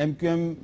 MQM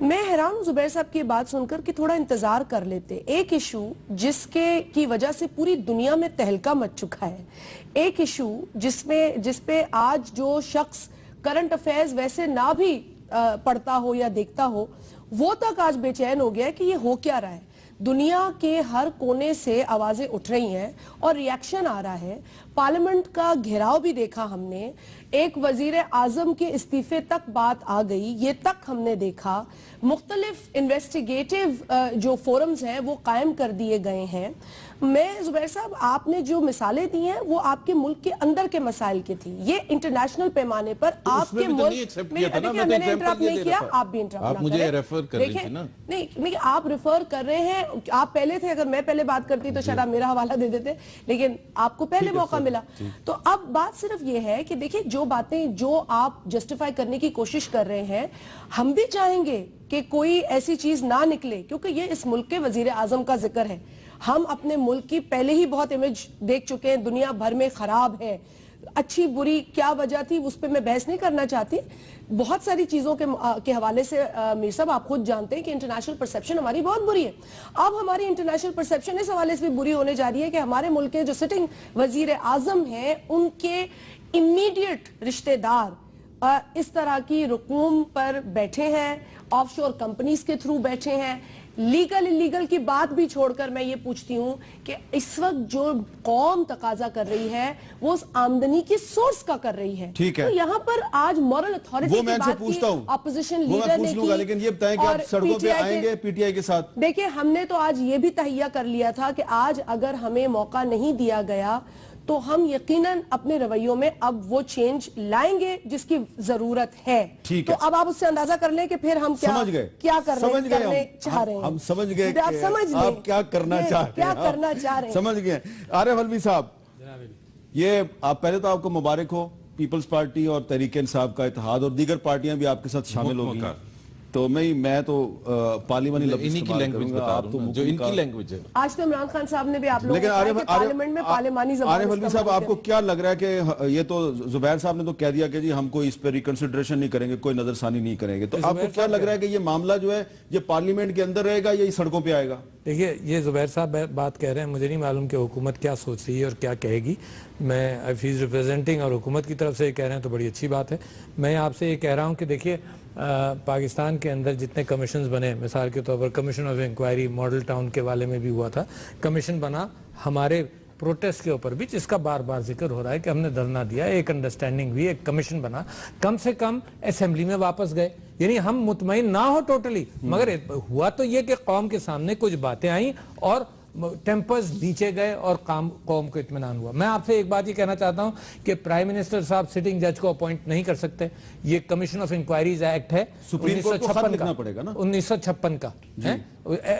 میں حیران ہوں زبیر صاحب کی بات سن کر کہ تھوڑا انتظار کر لیتے. ایک ایشو جس کی وجہ سے پوری دنیا میں تہلکہ مچ چکا ہے, ایک ایشو جس پہ آج جو شخص کرنٹ افیئرز ویسے نہ بھی پڑھتا ہو یا دیکھتا ہو, وہ تک آج بے چین ہو گیا کہ یہ ہو کیا رہا ہے. دنیا کے ہر کونے سے آوازیں اٹھ رہی ہیں اور ریاکشن آ رہا ہے. پارلیمنٹ کا گھیراؤ بھی دیکھا ہم نے, ایک وزیر اعظم کے استعفے تک بات آ گئی, یہ تک ہم نے دیکھا. مختلف انویسٹیگیٹو جو فورمز ہیں وہ قائم کر دیے گئے ہیں. میں زبیر صاحب, آپ نے جو مثالیں دی ہیں وہ آپ کے ملک کے اندر کے مسائل کی تھی. یہ انٹرنیشنل پیمانے پر آپ کے ملک میں نے انٹرپٹ نہیں کیا, آپ بھی انٹرپٹ نہ کریں. نہیں, آپ ریفر کر رہے ہیں, آپ پہلے تھے, اگر میں پہلے بات کرتی تو شاید آپ میرا حوالہ دے دیتے, لیکن آپ کو پہلے موقع ملا. تو اب بات صرف یہ ہے کہ دیکھیں جو باتیں جو آپ جسٹیفائی کرنے کی کوشش کر رہے ہیں, ہم بھی چاہیں گے کہ کوئی ایسی چیز نہ نکلے, کیونکہ یہ اس ملک کے وزیر اعظم کا ذکر ہے. ہم اپنے ملک کی پہلے ہی بہت امیج دیکھ چکے ہیں, دنیا بھر میں خراب ہے. اچھی بری کیا وجہ تھی اس پہ میں بحث نہیں کرنا چاہتی. بہت ساری چیزوں کے حوالے سے میر صاحب آپ خود جانتے ہیں کہ انٹرنیشنل پرسیپشن ہماری بہت بری ہے. اب ہماری انٹرنیشنل پرسیپشن اس حوالے سے بھی بری ہونے جا رہی ہے کہ ہمارے ملک کے جو سٹنگ وزیر اعظم ہیں ان کے امیڈیٹ رشتہ دار اس طرح کی رقوم پر بیٹھے ہیں, آف شور کمپنیز کے تھرو بیٹھے ہیں. لیگل انلیگل کی بات بھی چھوڑ کر میں یہ پوچھتی ہوں کہ اس وقت جو قوم تقاضا کر رہی ہے وہ اس آمدنی کی سورس کا کر رہی ہے. ٹھیک ہے, تو یہاں پر آج مورل اتھارٹی کی بات کی اپوزیشن لیڈر نے کی, لیکن یہ بتائیں کہ آپ سڑکوں پہ آئیں گے پی ٹی آئی کے ساتھ. دیکھیں ہم نے تو آج یہ بھی تہیہ کر لیا تھا کہ آج اگر ہمیں موقع نہیں دیا گیا تو ہم یقیناً اپنے رویوں میں اب وہ چینج لائیں گے جس کی ضرورت ہے. تو اب آپ اس سے اندازہ کر لیں کہ پھر ہم کیا کرنے چاہ رہے ہیں. ہم سمجھ گئے کہ آپ کیا کرنا چاہ رہے ہیں. سمجھ گئے. عارف علوی صاحب, یہ آپ پہلے تو آپ کو مبارک ہو, پیپلز پارٹی اور تحریک انصاف کا اتحاد اور دیگر پارٹیاں بھی آپ کے ساتھ شامل ہوگی. تو میں تو پارلیمانی لفظ استعمال کروں گا, آپ تو جو ان کی لینگویج ہے. آج تو عمران خان صاحب نے بھی آپ لوگوں کو کہا کہ پارلیمنٹ میں پارلیمانی زبان. عارف علوی صاحب, آپ کو کیا لگ رہا ہے کہ یہ تو زبیر صاحب نے تو کہہ دیا کہ جی ہم کوئی اس پہ ریکنسیڈریشن نہیں کریں گے, کوئی نظر ثانی نہیں کریں گے, تو آپ کو کیا لگ رہا ہے کہ یہ معاملہ جو ہے یہ پارلیمنٹ کے اندر رہے گا یا یہ سڑکوں پہ آئے گا؟ دیکھیے یہ زبیر صاحب بات کہہ رہے ہیں, مجھے نہیں معلوم کہ حکومت کیا سوچ رہی ہے اور کیا کہے گی. میں اف ہی از ریپرزینٹنگ اور حکومت کی طرف سے یہ کہہ رہے ہیں تو بڑی اچھی بات ہے. میں آپ سے یہ کہہ رہا ہوں کہ دیکھیے پاکستان کے اندر جتنے کمیشنز بنے, مثال کے طور پر commission of inquiry Model Town کے والے میں بھی ہوا تھا, کمیشن بنا ہمارے پروٹیسٹ کے اوپر بھی, جس کا بار بار ذکر ہو رہا ہے کہ ہم نے دھرنا دیا, ایک انڈرسٹینڈنگ ہوئی, ایک کمیشن بنا, کم سے کم اسمبلی میں واپس گئے. یعنی ہم مطمئن نہ ہو ٹوٹلی, مگر ہوا تو یہ کہ قوم کے سامنے کچھ باتیں آئیں اور ٹیمپرز نیچے گئے اور قوم کو اطمینان ہوا. میں آپ سے ایک بات یہ کہنا چاہتا ہوں کہ پرائم منسٹر صاحب سٹنگ جج کو اپوائنٹ نہیں کر سکتے. یہ کمیشن آف انکوائریز ایکٹ ہے 1956 کا,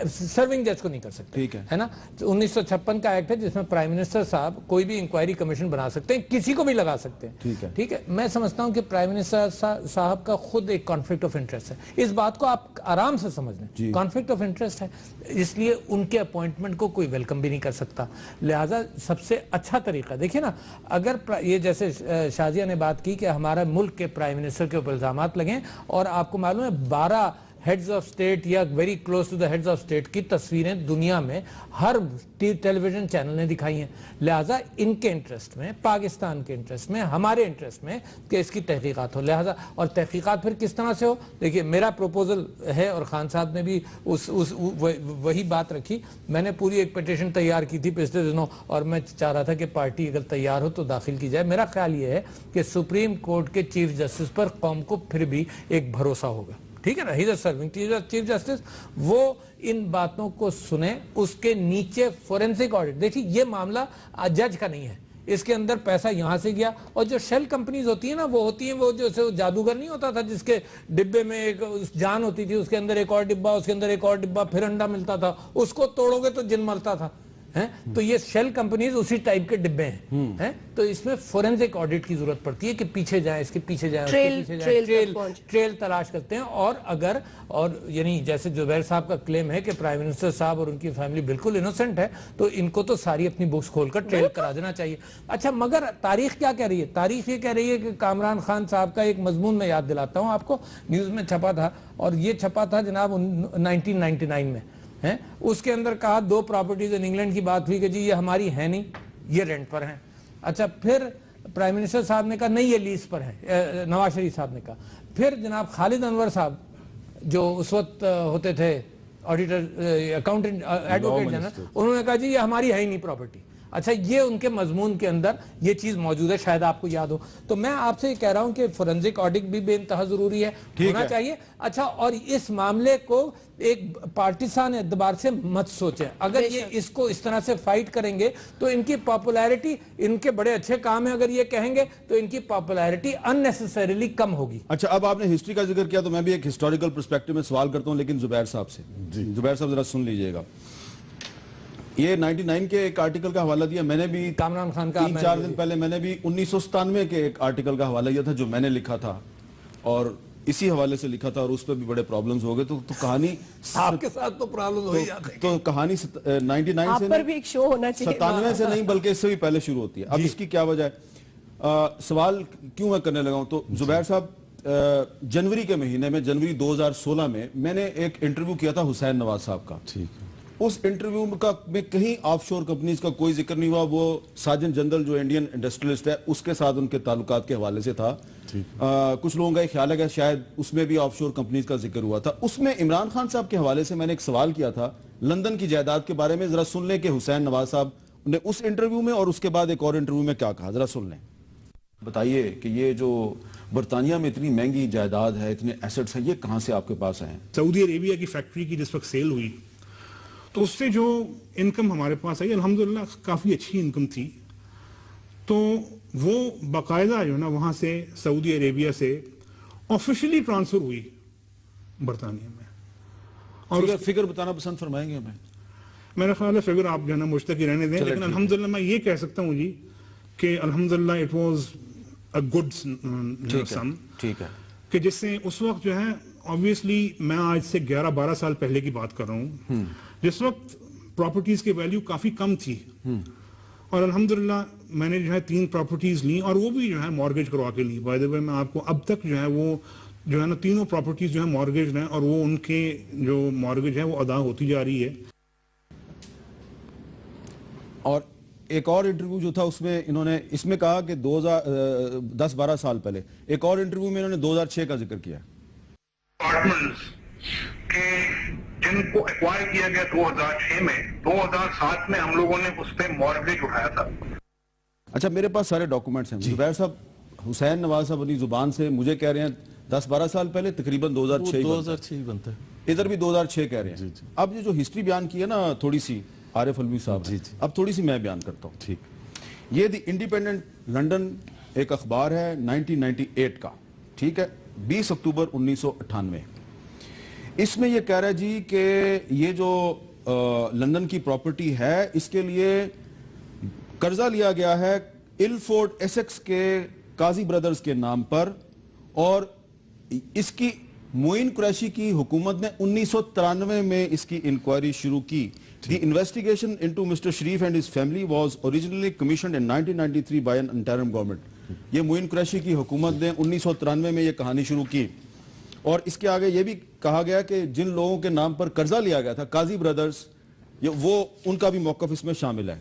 سرونگ جج کو نہیں کر سکتے, ہے نا. 1956 کا ایکٹ ہے جس میں پرائم منسٹر صاحب کوئی بھی انکوائری کمیشن بنا سکتے ہیں, کسی کو بھی لگا سکتے ہیں. ٹھیک ہے, میں سمجھتا ہوں کہ پرائم منسٹر صاحب کا خود ایک کانفلکٹ آف انٹرسٹ ہے. اس بات کو آپ آرام سے سمجھ لیں, کانفلکٹ آف انٹرسٹ ہے, اس لیے ان کے اپوائنٹمنٹ کو کوئی ویلکم بھی نہیں کر سکتا. لہٰذا سب سے اچھا طریقہ دیکھیں نا, اگر یہ جیسے شازیہ نے بات کی کہ ہمارا ملک کے پرائم منسٹر کے اوپر الزامات لگیں, اور آپ کو معلوم ہے 12 ہیڈز آف سٹیٹ یا very close to the heads of state کی تصویریں دنیا میں ہر ٹیلی ویژن چینل نے دکھائی ہیں. لہٰذا ان کے انٹرسٹ میں, پاکستان کے انٹرسٹ میں, ہمارے انٹرسٹ میں کہ اس کی تحقیقات ہو. لہٰذا اور تحقیقات پھر کس طرح سے ہو, دیکھیے میرا پروپوزل ہے اور خان صاحب نے بھی وہی بات رکھی. میں نے پوری ایک پیٹیشن تیار کی تھی پچھلے دنوں, اور میں چاہ رہا تھا کہ پارٹی اگر تیار ہو تو داخل کی جائے. میرا خیال یہ ہے کہ سپریم کورٹ کے چیف جسٹس پر قوم کو پھر بھی ایک بھروسہ ہوگا. ٹھیک ہے نا, ہی از سرونگ چیف جسٹس, وہ ان باتوں کو سنیں. اس کے نیچے فورینسک آڈٹ, دیکھیے یہ معاملہ جج کا نہیں ہے, اس کے اندر پیسہ یہاں سے گیا. اور جو شیل کمپنیز ہوتی ہیں نا, وہ ہوتی ہیں وہ جو جادوگر نہیں ہوتا تھا جس کے ڈبے میں ایک جان ہوتی تھی, اس کے اندر ایک اور ڈبہ, اس کے اندر ایک اور ڈبہ, پھر انڈا ملتا تھا, اس کو توڑو گے تو جن مرتا تھا. ہیں تو یہ شیل کمپنیز اسی ٹائپ کے ڈبے ہیں تو اس میں فورنزک آڈٹ کی ضرورت پڑتی ہے کہ پیچھے جائیں اس کے پیچھے جائیں ٹریل تلاش کرتے ہیں اور یعنی جیسے زبیر صاحب کا کلیم ہے کہ پرائم منسٹر صاحب اور ان کی فیملی بالکل انوسنٹ ہے تو ان کو تو ساری اپنی بکس کھول کر ٹریل کرا دینا چاہیے. اچھا مگر تاریخ کیا کہہ رہی ہے؟ تاریخ یہ کہہ رہی ہے کہ کامران خان صاحب کا ایک مضمون میں یاد دلاتا ہوں آپ کو, نیوز میں چھپا تھا اور یہ چھپا تھا جناب 1999 میں. اس کے اندر کہا 2 پراپرٹیز ان انگلینڈ کی بات ہوئی کہ جی یہ ہماری ہے نہیں, یہ رینٹ پر ہیں. اچھا پھر پرائم منسٹر صاحب نے کہا نہیں یہ لیز پر ہے, نواز شریف صاحب نے کہا. پھر جناب خالد انور صاحب جو اس وقت ہوتے تھے آڈیٹر اکاؤنٹنٹ ایڈوکیٹ جنرل, انہوں نے کہا جی یہ ہماری ہے ہی نہیں پراپرٹی. اچھا یہ ان کے مضمون کے اندر یہ چیز موجود ہے, شاید آپ کو یاد ہو. تو میں آپ سے یہ کہہ رہا ہوں کہ فورنزک آڈٹ بھی بے انتہا ضروری ہے, ہونا چاہیے. اچھا اور اس معاملے کو ایک پارٹیسان اعتبار سے مت سوچیں. اگر یہ اس کو اس طرح سے فائٹ کریں گے تو ان کی پاپولیرٹی, ان کے بڑے اچھے کام ہیں, اگر یہ کہیں گے تو ان کی پاپولیرٹی ان کم ہوگی. اچھا اب آپ نے ہسٹری کا ذکر کیا تو میں بھی ایک ہسٹوریکل پرسپیکٹو میں سوال کرتا ہوں, لیکن زبیر صاحب سے. زبیر صاحب ذرا سن لیجئے گا. یہ 99 کے ایک آرٹیکل کا حوالہ دیا, میں نے بھی کامران خان کا 3-4 دن پہلے میں نے بھی 1997 کے ایک آرٹیکل کا حوالہ دیا تھا جو میں نے لکھا تھا اور اسی حوالے سے لکھا تھا اور اس پہ بھی بڑے پرابلمز ہو گئے. تو کہانی آپ کے ساتھ تو پرابلم ہو ہی جاتے ہیں. تو کہانی 99 آپ پر بھی ایک شو ہونا چاہیے, 97 سے نہیں بلکہ اس سے بھی پہلے شروع ہوتی ہے. اب اس کی کیا وجہ ہے, سوال کیوں میں کرنے لگا ہوں. تو زبیر صاحب جنوری کے مہینے میں, جنوری 2016 میں نے ایک انٹرویو کیا تھا حسین نواز صاحب کا. اس انٹرویو میں کہیں آف شور کمپنیز کا کوئی ذکر نہیں ہوا. وہ ساجن جنرل جو انڈین انڈسٹریلسٹ ہے اس کے ساتھ ان کے تعلقات کے حوالے سے تھا. کچھ لوگوں کا خیال ہے کہ شاید اس میں بھی آف شور کمپنیز کا ذکر ہوا تھا. اس میں عمران خان صاحب کے حوالے سے میں نے ایک سوال کیا تھا لندن کی جائیداد کے بارے میں. ذرا سن لیں کہ حسین نواز صاحب نے اس انٹرویو میں اور اس کے بعد ایک اور انٹرویو میں کیا کہا, ذرا سن لیں. بتائیے کہ یہ جو برطانیہ میں اتنی مہنگی جائیداد ہے, اتنے ایسٹس ہیں, یہ کہاں سے آپ کے پاس آئے ہیں؟ سعودی عربیہ کی فیکٹری کی جس وقت سیل ہوئی تو اس سے جو انکم ہمارے پاس آئی الحمدللہ کافی اچھی انکم تھی. تو وہ باقاعدہ جو ہے نا وہاں سے سعودی عربیہ سے آفیشلی ٹرانسفر ہوئی برطانیہ میں. اور فگر بتانا پسند فرمائیں گے ہمیں؟ میرا خیال ہے فگر آپ جو ہے نا مجھ تک ہی رہنے دیں, لیکن الحمدللہ میں یہ کہہ سکتا ہوں جی کہ الحمدللہ اٹ واز اے گڈ سم, کہ جس سے اس وقت جو ہے obviously میں آج سے 11-12 سال پہلے کی بات کر رہا ہوں جس وقت پراپرٹیز کی ویلیو کافی کم تھی, اور الحمدللہ میں نے جو ہے 3 پراپرٹیز لی اور وہ بھی جو ہے مارگیج کروا کے لی. بائی دی وے میں آپ کو اب تک جو ہے وہ جو ہے نا تینوں پراپرٹیز جو ہے مارگیج ہیں اور وہ ان کے جو مارگیج ہے وہ ادا ہوتی جا رہی ہے. اور ایک اور انٹرویو جو تھا اس میں انہوں نے اس میں کہا کہ 10-12 سال پہلے, ایک اور انٹرویو میں انہوں نے 2006 کا ذکر کیا. کہ جن کو ایکوائر کیا گیا 2006 میں, 2007 میں ہم لوگوں نے اس پہ مارگیج اٹھایا تھا. اچھا میرے پاس سارے ڈاکومنٹس ہیں. زبیر صاحب, حسین نواز صاحب اپنی زبان سے مجھے کہہ رہے ہیں 10-12 سال پہلے, تقریباً 2006 ہی بنتا ہے, ادھر بھی 2006 کہہ رہے ہیں. اب یہ جو ہسٹری بیان کی ہے نا تھوڑی سی عارف علوی صاحب, اب تھوڑی سی میں بیان کرتا ہوں. ٹھیک, یہ دی انڈیپینڈنٹ لنڈن ایک اخبار ہے 1998 کا, ٹھیک ہے, 20 اکتوبر 1998. اس میں یہ کہہ رہا ہے جی کہ یہ جو لندن کی پراپرٹی ہے اس کے لیے قرضہ لیا گیا ہے الفورڈ ایسیکس کے قاضی برادرز کے نام پر, اور اس کی معین قریشی کی حکومت نے 1993 میں اس کی انکوائری شروع کی. The investigation into Mr. Sharif and his family was originally commissioned in 1993 by an interim government. یہ معین قریشی کی حکومت نے 1993 میں یہ کہانی شروع کی, اور اس کے آگے یہ بھی کہا گیا کہ جن لوگوں کے نام پر قرضہ لیا گیا تھا قاضی برادرز, وہ ان کا بھی موقف اس میں شامل ہے.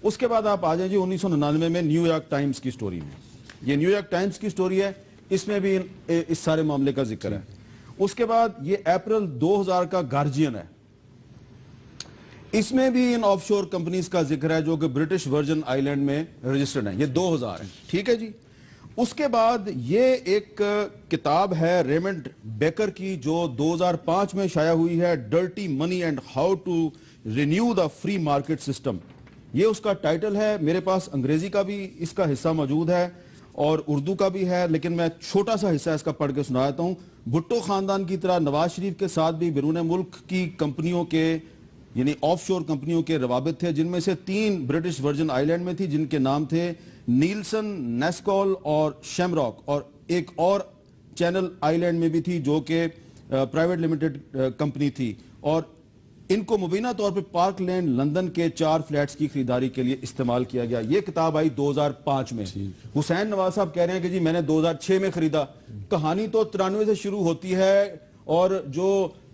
اس کے بعد آپ آ جائیں جی 1999 میں نیو یارک ٹائمز کی سٹوری میں. یہ نیو یارک ٹائمز کی سٹوری ہے, اس میں بھی اس سارے معاملے کا ذکر ہے. اس کے بعد یہ اپریل 2000 کا گارجین ہے, اس میں بھی ان آف شور کمپنیز کا ذکر ہے جو کہ برٹش ورجن آئی لینڈ میں رجسٹرڈ ہیں. یہ 2000 ہے, ٹھیک ہے جی. اس کے بعد یہ ایک کتاب ہے ریمنڈ بیکر کی جو 2005 میں شائع ہوئی ہے, dirty money and how to renew the free market system. یہ اس کا ٹائٹل ہے. میرے پاس انگریزی کا بھی اس کا حصہ موجود ہے اور اردو کا بھی ہے, لیکن میں چھوٹا سا حصہ اس کا پڑھ کے سنا دیتا ہوں. بھٹو خاندان کی طرح نواز شریف کے ساتھ بھی بیرون ملک کی کمپنیوں کے یعنی آف شور کمپنیوں کے روابط تھے، جن میں سے 3 برٹش ورجن آئی لینڈ میں تھی جن کے نام تھے نیلسن، نیسکول اور شیمراک، اور ایک اور چینل آئی لینڈ میں بھی تھی جو کہ پرائیویٹ لمیٹڈ کمپنی تھی، اور ان کو مبینہ طور پر پارک لینڈ لندن کے 4 فلیٹس کی خریداری کے لیے استعمال کیا گیا۔ یہ کتاب آئی 2005 میں۔ حسین نواز صاحب کہہ رہے ہیں کہ جی میں نے 2006 میں خریدا۔ کہانی تو 93 سے شروع ہوتی ہے، اور جو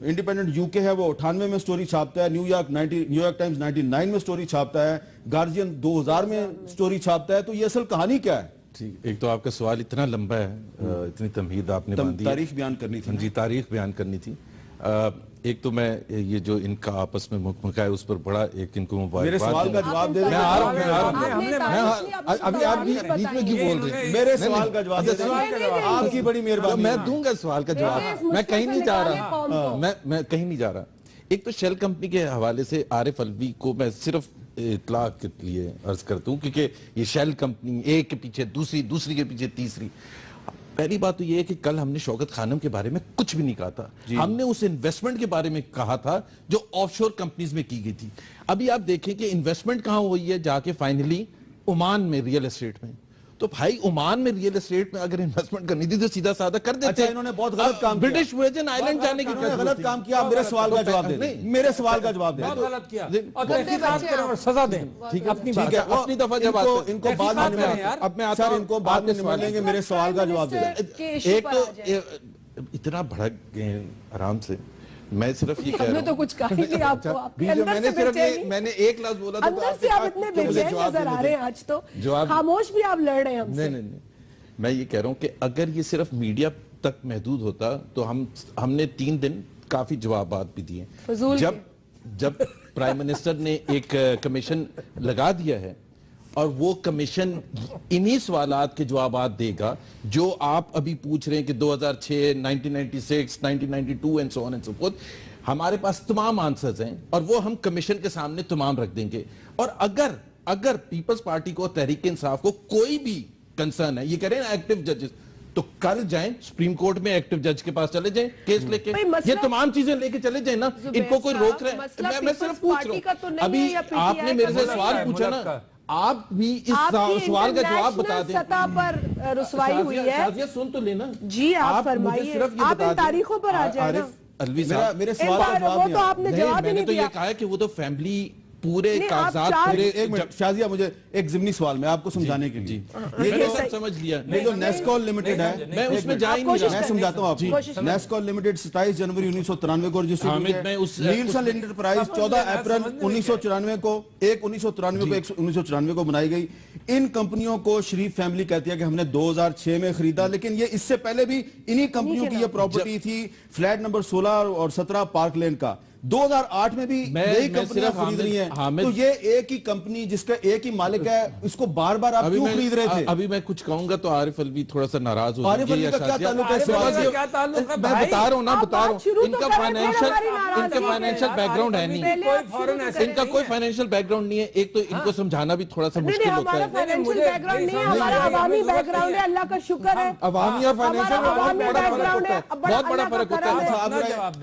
انڈیپینڈنٹ یو کے ہے وہ 98 میں سٹوری چھاپتا ہے، نیو یارک ٹائمز 99 میں سٹوری چھاپتا ہے، گارجین 2000 میں سٹوری چھاپتا ہے۔ تو یہ اصل کہانی کیا ہے؟ ایک تو آپ کا سوال اتنا لمبا ہے، اتنی تمہید آپ نے باندھی، تاریخ بیان کرنی تھی۔ جی تاریخ بیان کرنی تھی۔ ایک تو میں یہ جو ان کا آپس میں مکمکہ ہے اس پر بڑا ایک ان کو مبارکباد۔ میرے سوال کا جواب دے دیں۔ میں آ رہا ہوں، ابھی آپ بیچ میں کیوں بول رہے ہیں؟ میرے سوال کا جواب دے دیں، آپ کی بڑی مہربانی۔ میں دوں گا سوال کا جواب، میں کہیں نہیں جا رہا، میں کہیں نہیں جا رہا۔ ایک تو شیل کمپنی کے حوالے سے عارف الوی کو میں صرف اطلاع کے لیے عرض کرتا ہوں، کیونکہ یہ شیل کمپنی ایک کے پیچھے دوسری، دوسری کے پیچھے تیسری۔ پہلی بات تو یہ ہے کہ کل ہم نے شوکت خانم کے بارے میں کچھ بھی نہیں کہا تھا، ہم نے اس انویسٹمنٹ کے بارے میں کہا تھا جو آف شور کمپنیز میں کی گئی تھی۔ ابھی آپ دیکھیں کہ انویسٹمنٹ کہاں ہوئی ہے، جا کے فائنلی عمان میں ریئل اسٹیٹ میں۔ تو بھائی عمان میں ریئل اسٹیٹ میں اگر انویسٹمنٹ کرنی تھی تو سیدھا سادہ کر دیتے۔ اچھا انہوں نے بہت غلط کام کیا، برٹش ورجن آئی لینڈ جانے کی غلط کام کیا۔ میرے سوال کا جواب دیں، میرے سوال کا جواب دیں۔ بہت غلط کیا اور تحقیقات کریں اور سزا دیں۔ اپنی دفعہ جب ان کو بعد میں اب میں سر ان کو بعد میں نمائیں گے، میرے سوال کا جواب دیں۔ ایک تو اتنا بھڑک گئے آرام سے، میں صرف یہ کہہ رہا ہوں، تو کچھ کہا ہی نہیں آپ کو، آپ کے اندر سے بے چینی، میں نے ایک لفظ بولا اندر سے آپ اتنے بے چین نظر آ رہے ہیں آج تو، خاموش بھی آپ لڑ رہے ہیں ہم سے۔ نہیں، میں یہ کہہ رہا ہوں کہ اگر یہ صرف میڈیا تک محدود ہوتا تو ہم نے 3 دن کافی جوابات بھی دیے۔ جب پرائم منسٹر نے ایک کمیشن لگا دیا ہے اور وہ کمیشن انہی سوالات کے جوابات دے گا جو آپ ابھی پوچھ رہے ہیں کہ 2006، 1996، 1992 and so on and so forth، ہمارے پاس تمام آنسرز ہیں اور وہ ہم کمیشن کے سامنے تمام رکھ دیں گے۔ اور اگر پیپلز پارٹی کو، تحریک انصاف کو کوئی بھی کنسرن ہے، یہ کہہ رہے ہیں ایکٹیو ججز، تو کل جائیں سپریم کورٹ میں ایکٹیو جج کے پاس چلے جائیں کیس لے کے، یہ تمام چیزیں لے کے چلے جائیں نا، ان کو کوئی روک رہا ہے؟ میں صرف پوچھ رہا ہوں، ابھی آپ نے میرے سے سوال پوچھا نا، آپ بھی اس سوال کا جواب بتا دیں۔ سطح پر رسوائی ہوئی ہے، شازیہ سن تو لینا جی آپ فرمائیے، آپ ان تاریخوں پر آ جائیں نا۔ الوی صاحب میرے سوال کا جواب وہ تو آپ نے جواب ہی میں نے نہیں تو یہ دیا۔ کہا ہے کہ وہ تو فیملی پورے کاغذات پورے۔ ایک منٹ شازیہ، مجھے ایک ضمنی سوال میں آپ کو سمجھانے کے لیے، میں نے سب سمجھ لیا، یہ جو نیسکول لمیٹڈ ہے، میں اس میں جا ہی نہیں رہا، میں سمجھاتا ہوں آپ کو۔ نیسکول لمیٹڈ 27 جنوری 1993 کو رجسٹر ہوئی ہے، نیلسن انٹرپرائز 14 اپریل 1994 کو 1994 کو بنائی گئی۔ ان کمپنیوں کو شریف فیملی کہتی ہے کہ ہم نے 2006 میں خریدا، لیکن یہ اس سے پہلے بھی انہی کمپنیوں کی یہ پراپرٹی تھی، فلیٹ نمبر 16 اور 17 پارک لین کا۔ 2008 میں بھی نئی کمپنیاں خرید رہی ہیں، تو یہ ایک ہی کمپنی جس کا ایک ہی مالک ہے، اس کو بار بار آپ کیوں خرید رہے تھے؟ ابھی میں کچھ کہوں گا تو عارف الوی تھوڑا سا ناراض ہو عارف الوی کا کیا تعلق ہے؟ میں بتا رہا ہوں نا، بتا رہا ہوں، ان کا فائنینشل بیک گراؤنڈ ہے نہیں، ان کا کوئی فائنینشل بیک گراؤنڈ نہیں ہے۔ ایک تو ان کو سمجھانا بھی تھوڑا سا مشکل ہوتا ہے۔ ہمارا فائنینشل بیک گراؤنڈ نہیں ہے، ہمارا عوامی بیک گراؤنڈ ہے، اللہ کا شکر ہے۔ عوامی اور فائنینشل بہت بڑا فرق ہوتا ہے۔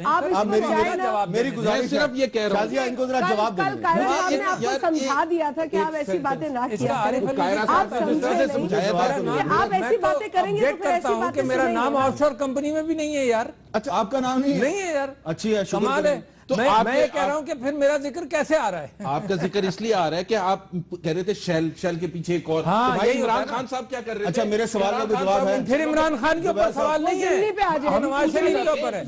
آپ میری گزارش صرف یہ کہہ رہا ہوں، شازیہ ان کو ذرا جواب دیں۔ کل قائرہ صاحب نے آپ کو سمجھا دیا تھا کہ آپ ایسی باتیں نہ کیا کریں، آپ سمجھے نہیں کہ آپ ایسی باتیں کریں گے تو پھر ایسی باتیں کہ میرا نام آف شور کمپنی میں بھی نہیں ہے یار۔ اچھا آپ کا نام نہیں ہے یار؟ اچھی ہے، کمال ہے۔ تو میں یہ کہہ رہا ہوں کہ پھر میرا ذکر کیسے آ رہا ہے؟ آپ کا ذکر اس لیے آ رہا ہے کہ آپ کہہ رہے تھے شیل کے پیچھے ایک اور، بھائی عمران خان صاحب کیا کر رہے تھے؟ اچھا میرے سوال کا بھی جواب ہے۔ پھر عمران خان کے اوپر سوال نہیں ہے، نواز شریف کے اوپر ہے۔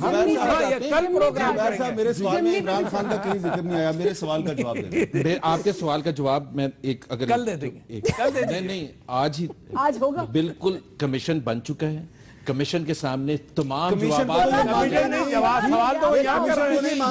کل پروگرام میرے سوال میں عمران خان کا کہیں ذکر نہیں آیا، میرے سوال کا جواب دیں۔ آپ کے سوال کا جواب میں ایک اگر کل دے دیں گے، نہیں آج ہی ہوگا۔ بالکل کمیشن بن چکا ہے، کمیشن کے سامنے تمام جوابات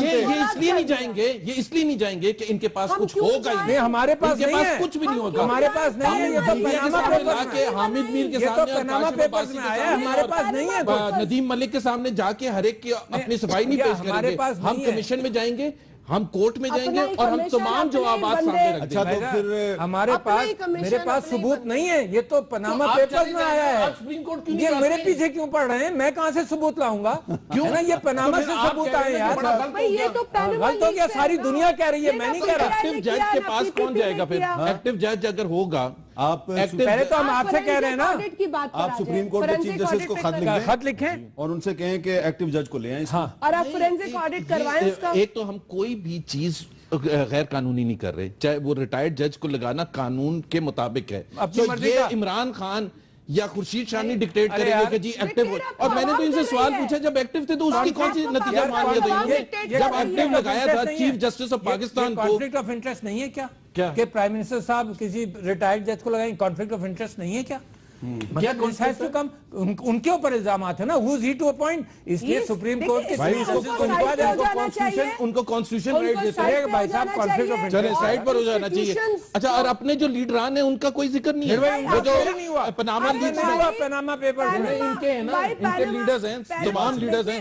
یہ اس لیے نہیں جائیں گے کہ ان کے پاس کچھ ہوگا ہی نہیں، ہمارے پاس نہیں ہے، کچھ بھی نہیں ہوگا، ہمارے پاس نہیں ہے، یہ تو پناما پیپرز کے حامد میر کے سامنے، پناما پیپرز میں آیا ہے، ہمارے پاس نہیں ہے، ندیم ملک کے سامنے جا کے ہر ایک کی اپنی صفائی نہیں پیش کریں گے، ہم کمیشن میں جائیں گے، ہم کورٹ میں جائیں گے اور ہم تمام جوابات سامنے رکھ دیں گے. اچھا تو پھر ہمارے پاس میرے پاس ثبوت نہیں ہے. یہ تو پاناما پیپرز میں آیا ہے. یہ میرے پیچھے کیوں پڑ رہے ہیں؟ میں کہاں سے ثبوت لاؤں گا؟ کیوں نا یہ پاناما سے ثبوت آئے یار. غلط ہو گیا. ساری دنیا کہہ رہی ہے, میں نہیں کہہ رہا. ایکٹیو جج کے پاس کون جائے گا پھر؟ ایکٹیو جج اگر ہوگا, آپ پہلے تو ہم آپ سے کہہ رہے ہیں نا, آپ سپریم کورٹ کے چیف جسٹس کو خط لکھیں اور ان سے کہیں کہ ایکٹیو جج کو لے آئیں. اور آپ فورینسک آڈٹ کروائیں اس کا. ایک تو ہم کوئی بھی چیز غیر قانونی نہیں کر رہے, چاہے وہ ریٹائرڈ جج کو لگانا قانون کے مطابق ہے. یہ عمران خان یا خورشید شاہ نہیں ڈکٹیٹ کریں گے کہ جی ایکٹیو. اور میں نے تو ان سے سوال پوچھا, جب ایکٹیو تھے تو اس کی کون سی نتیجہ مانیت ہوئی؟ جب ایکٹیو لگایا تھا چیف جسٹس آف پاکستان کو. کانفلکٹ آف انٹرسٹ نہیں ہے کیا کہ پرائم منسٹر صاحب کسی ریٹائرڈ جج کو لگائیں؟ کانفلکٹ آف انٹرسٹ نہیں ہے کیا؟ ان کے اوپر الزامات ہیں نا, who is he to appoint. اس لیے سپریم کورٹ کے ان کو کانسٹیٹیوشن رائٹ دیتے ہیں بھائی صاحب, کانفلکٹ آف چلے سائڈ پر ہو جانا چاہیے. اچھا, اور اپنے جو لیڈران ہیں ان کا کوئی ذکر نہیں ہے. وہ جو پاناما پاناما پیپر ان کے ہیں نا, ان کے لیڈرز ہیں, تمام لیڈرز ہیں.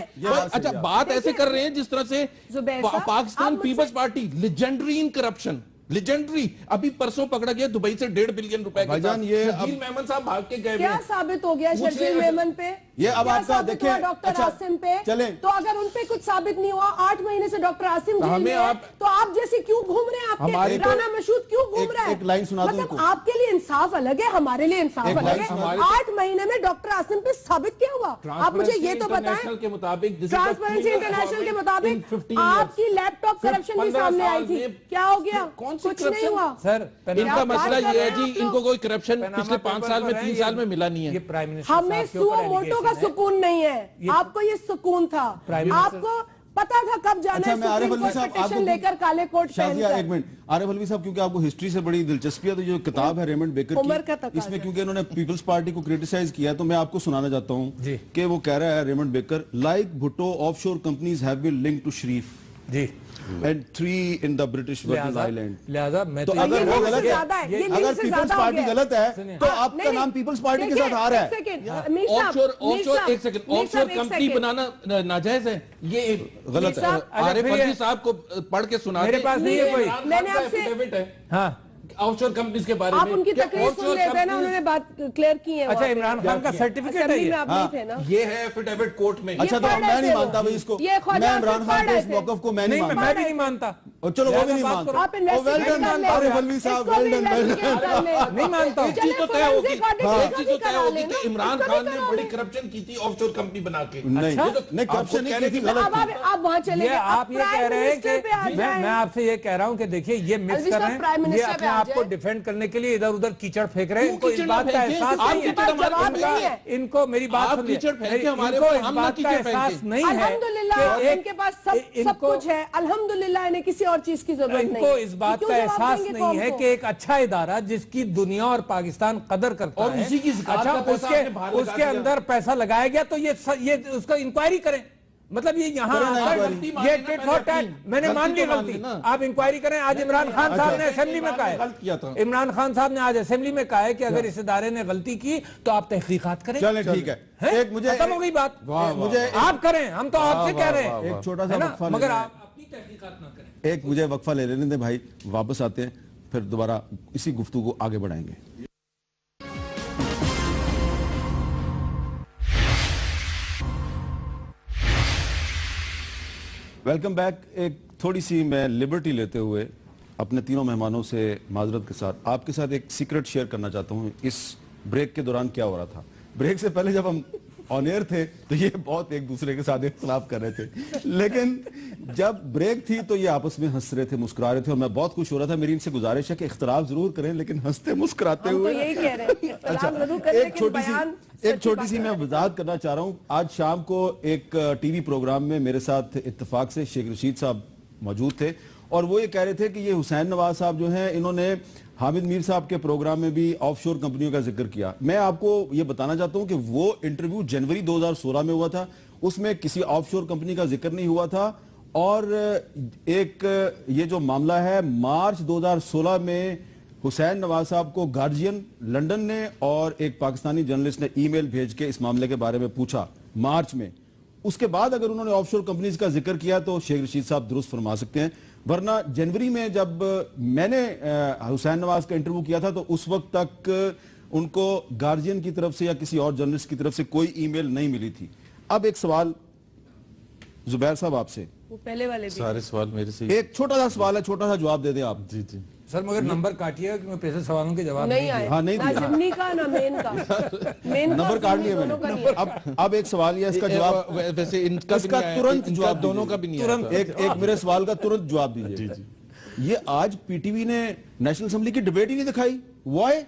اچھا, بات ایسے کر رہے ہیں جس طرح سے پاکستان پیپلز پارٹی لیجنڈری ان کرپشن, لیجنڈری. ابھی پرسوں پکڑا گیا دبئی سے 1.5 بلین روپے کے ساتھ. شرجیل میمن صاحب بھاگ کے گئے. کیا ثابت ہو گیا شرجیل میمن پہ؟ یہ اب آپ کا دیکھیں ڈاکٹر عاصم پہ. تو اگر ان پہ کچھ ثابت نہیں ہوا, 8 مہینے سے ڈاکٹر عاصم جیل میں ہے, تو آپ جیسے کیوں گھوم رہے ہیں؟ آپ کے رانا مشہود کیوں گھوم رہا ہے؟ ایک لائن سنا دوں. مطلب آپ کے لیے انصاف الگ ہے, ہمارے لیے انصاف الگ ہے. 8 مہینے میں ڈاکٹر عاصم پہ ثابت کیا ہوا؟ آپ مجھے یہ تو بتائیں. ٹرانسپیرنسی انٹرنیشنل کے مطابق آپ کی لیپ ٹاپ کرپشن بھی سامنے آئی تھی. کیا ہو گیا؟ کچھ نہیں ہوا سر. ان کا مسئلہ یہ ہے جی, ان کو کوئی کرپشن پچھلے 5 سال میں 3 سال میں ملا نہیں ہے. ہمیں سو موٹو کا سکون نہیں ہے. آپ کو یہ سکون تھا, آپ کو پتا تھا کب جانا ہے سپریم کورٹ پٹیشن لے کر کالے کوٹ پہن کر. ایک منٹ عارف علوی صاحب, کیونکہ آپ کو ہسٹری سے بڑی دلچسپی ہے, تو جو کتاب ہے ریمنڈ بیکر کی, اس میں کیونکہ انہوں نے پیپلز پارٹی کو کریٹیسائز کیا, تو میں آپ کو سنانا چاہتا ہوں کہ وہ کہہ رہا ہے Raymond Baker, like Bhutto offshore companies have been linked to Sharif ji and 3 in the British Virgin Island. لہذا میں تو اگر وہ غلط ہے, اگر پیپلز پارٹی غلط ہے تو آپ کا نام پیپلز پارٹی کے ساتھ آ رہا ہے. ایک سیکنڈ, آف شور کمپنی بنانا ناجائز ہے, یہ غلط ہے. عارف علوی صاحب کو پڑھ کے سنا دیں. میرے پاس نہیں ہے کوئی. میں نے آپ سے ہاں آف شور کمپنیز کے بارے میں آپ ان کی تکلیف سن لیتے ہیں نا, انہوں نے بات کلیئر کی ہے. اچھا, عمران خان کا سرٹیفکیٹ ہے یہ, یہ ہے ایفیڈیوٹ کورٹ میں. اچھا, تو میں نہیں مانتا بھائی اس کو, میں عمران خان کے اس موقف کو میں نہیں مانتا. میں بھی نہیں مانتا. چلو وہ بھی نہیں مانتا. عارف علوی صاحب نہیں مانتا. ایک چیز تو طے ہوگی کہ عمران خان نے بڑی کرپشن کی تھی آف شور کمپنی بنا کے. نہیں, کرپشن نہیں کی تھی, غلط تھی. آپ وہاں چلے گئے. آپ یہ کہہ رہے ہیں کہ میں آپ سے یہ کہہ رہا ہوں کہ دیکھیے یہ مکس کر رہے ہیں, یہ اپنے آپ کو ڈیفینڈ کرنے کے لیے ادھر ادھر کیچڑ پھینک رہے ہیں. ان کو اس بات کا احساس نہیں ہے, ان کو میری بات سن لیجیے, ان کو اس بات کا احساس نہیں ہے. الحمدللہ ان کے پاس سب کچھ ہے, الحمدللہ انہیں کسی اور چیز کی ضرورت نہیں. ان کو اس بات کا احساس نہیں ہے کہ ایک اچھا ادارہ جس کی دنیا اور پاکستان قدر کرتا ہے, اس کے اندر پیسہ لگایا گیا, تو یہ اس کا انکوائری کریں. مطلب یہ یہاں یہ ٹٹ فار ٹیٹ, میں نے مان لی غلطی, آپ انکوائری کریں. آج عمران خان صاحب نے اسمبلی میں کہا ہے, عمران خان صاحب نے آج اسمبلی میں کہا ہے کہ اگر اس ادارے نے غلطی کی تو آپ تحقیقات کریں. چلیں ٹھیک ہے, ختم ہو گئی بات. مجھے آپ کریں, ہم تو آپ سے کہہ رہے ہیں ایک چھوٹا سا وقفہ, مگر آپ اپنی تحقیقات نہ کریں. ایک مجھے وقفہ لے لینے دیں بھائی, واپس آتے ہیں, پھر دوبارہ اسی گفتگو کو آگے بڑھائیں گے. Welcome back. ایک تھوڑی سی میں لبرٹی لیتے ہوئے اپنے تینوں مہمانوں سے معذرت کے ساتھ آپ کے ساتھ ایک سیکرٹ شیئر کرنا چاہتا ہوں. اس بریک کے دوران کیا ہو رہا تھا, بریک سے پہلے جب ہم آن ایئر تھے تو یہ بہت ایک دوسرے کے ساتھ اختلاف کر رہے تھے, لیکن جب بریک تھی تو یہ آپس میں ہنس رہے تھے, مسکرا رہے تھے, اور میں بہت خوش ہو رہا تھا. میری ان سے گزارش ہے کہ اختلاف ضرور کریں لیکن ہنستے مسکراتے ہوئے. ایک چھوٹی سی میں وضاحت کرنا چاہ رہا ہوں. آج شام کو ایک ٹی وی پروگرام میں میرے ساتھ اتفاق سے شیخ رشید صاحب موجود تھے, اور وہ یہ کہہ رہے تھے کہ یہ حسین نواز صاحب جو ہیں, انہوں نے حامد میر صاحب کے پروگرام میں بھی آف شور کمپنیوں کا ذکر کیا. میں آپ کو یہ بتانا چاہتا ہوں کہ وہ انٹرویو جنوری 2016 میں ہوا تھا, اس میں کسی آف شور کمپنی کا ذکر نہیں ہوا تھا. اور ایک یہ جو معاملہ ہے, مارچ 2016 میں حسین نواز صاحب کو گارجین لنڈن نے اور ایک پاکستانی جرنلسٹ نے ای میل بھیج کے اس معاملے کے بارے میں پوچھا مارچ میں. اس کے بعد اگر انہوں نے آف شور کمپنیز کا ذکر کیا تو شیخ رشید صاحب درست فرما سکتے ہیں. ورنہ جنوری میں جب میں نے حسین نواز کا انٹرویو کیا تھا تو اس وقت تک ان کو گارجین کی طرف سے یا کسی اور جرنلسٹ کی طرف سے کوئی ای میل نہیں ملی تھی. اب ایک سوال زبیر صاحب آپ سے, وہ پہلے والے بھی سارے سوال میرے سے ایک چھوٹا سا سوال ہے, چھوٹا سا جواب دے دیں آپ. جی جی سر مگر نمبر کاٹیے گا کہ میں پیسے سوالوں کے جواب نہیں آئے, ہاں نہیں نہ ضمنی کا نہ مین کا. مین نمبر کاٹ لیا میں نے. اب ایک سوال یہ اس کا جواب, ویسے ان کا اس کا ترنت جواب دونوں کا بھی نہیں آیا. ایک میرے سوال کا ترنت جواب دیجیے. یہ آج پی ٹی وی نے نیشنل اسمبلی کی ڈیبیٹ ہی نہیں دکھائی. وائی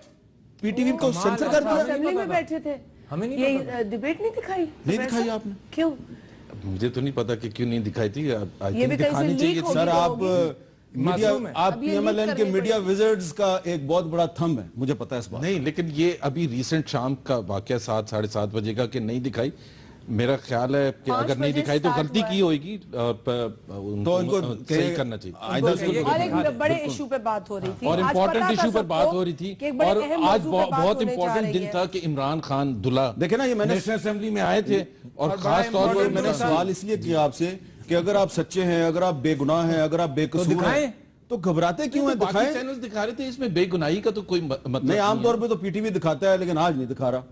پی ٹی وی کو سینسر کر دیا؟ اسمبلی میں بیٹھے تھے, ہمیں نہیں یہ ڈیبیٹ نہیں دکھائی. نہیں دکھائی آپ نے؟ کیوں؟ مجھے تو نہیں پتا کہ کیوں نہیں دکھائی تھی. یہ بھی کہیں سے لیک ہو سر گئی آپ میڈیا, آپ پی ایم ایل این کے میڈیا وزٹس کا ایک بہت بڑا تھمب ہے, مجھے پتا ہے اس بات. نہیں لیکن یہ ابھی ریسنٹ شام کا واقعہ 7 ساڑھے 7 بجے کا کہ نہیں دکھائی. میرا خیال ہے کہ اگر نہیں دکھائی تو غلطی کی ہوئے گی, تو ان کو صحیح کرنا چاہیے. اور ایک بڑے ایشو پہ بات ہو رہی تھی, اور امپورٹنٹ ایشو پر بات ہو رہی تھی, اور آج بہت امپورٹنٹ دن تھا کہ عمران خان دلہا دیکھیں نا, یہ میں نے نیشنل اسمبلی میں آئے تھے, اور خاص طور پر میں نے سوال اس لیے کیا آپ سے کہ اگر آپ سچے ہیں, اگر آپ بے گناہ ہیں, اگر آپ بے قصور ہیں تو گھبراتے کیوں ہیں؟ باقی دکھائیں. چینلز دکھا رہے تھے, اس میں بے گناہی کا تو کوئی مطلب نہیں, عام طور پہ تو پی ٹی وی دکھاتا ہے لیکن آج نہیں دکھا رہا.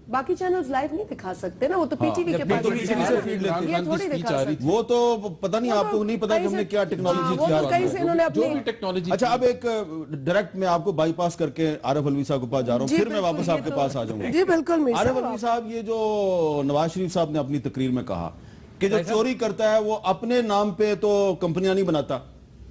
باقی چینلز لائیو نہیں دکھا سکتے نا, وہ تو پی ٹی وی کے پاس یہ تھوڑی دکھا سکتے. وہ تو پتہ نہیں, آپ کو نہیں پتا کہ ہم نے کیا ٹیکنالوجی کیا. کہیں سے انہوں نے جو اپنی بھی ٹیکنالوجی. اچھا اب ایک ڈائریکٹ میں آپ کو بائی پاس کر کے عارف علوی صاحب کے پاس جا رہا ہوں, پھر میں واپس آپ کے پاس آ جاؤں گا. جی بالکل. عارف علوی صاحب, یہ جو نواز شریف صاحب نے اپنی تقریر میں کہا کہ جو چوری کرتا ہے وہ اپنے نام پہ تو کمپنیاں نہیں بناتا,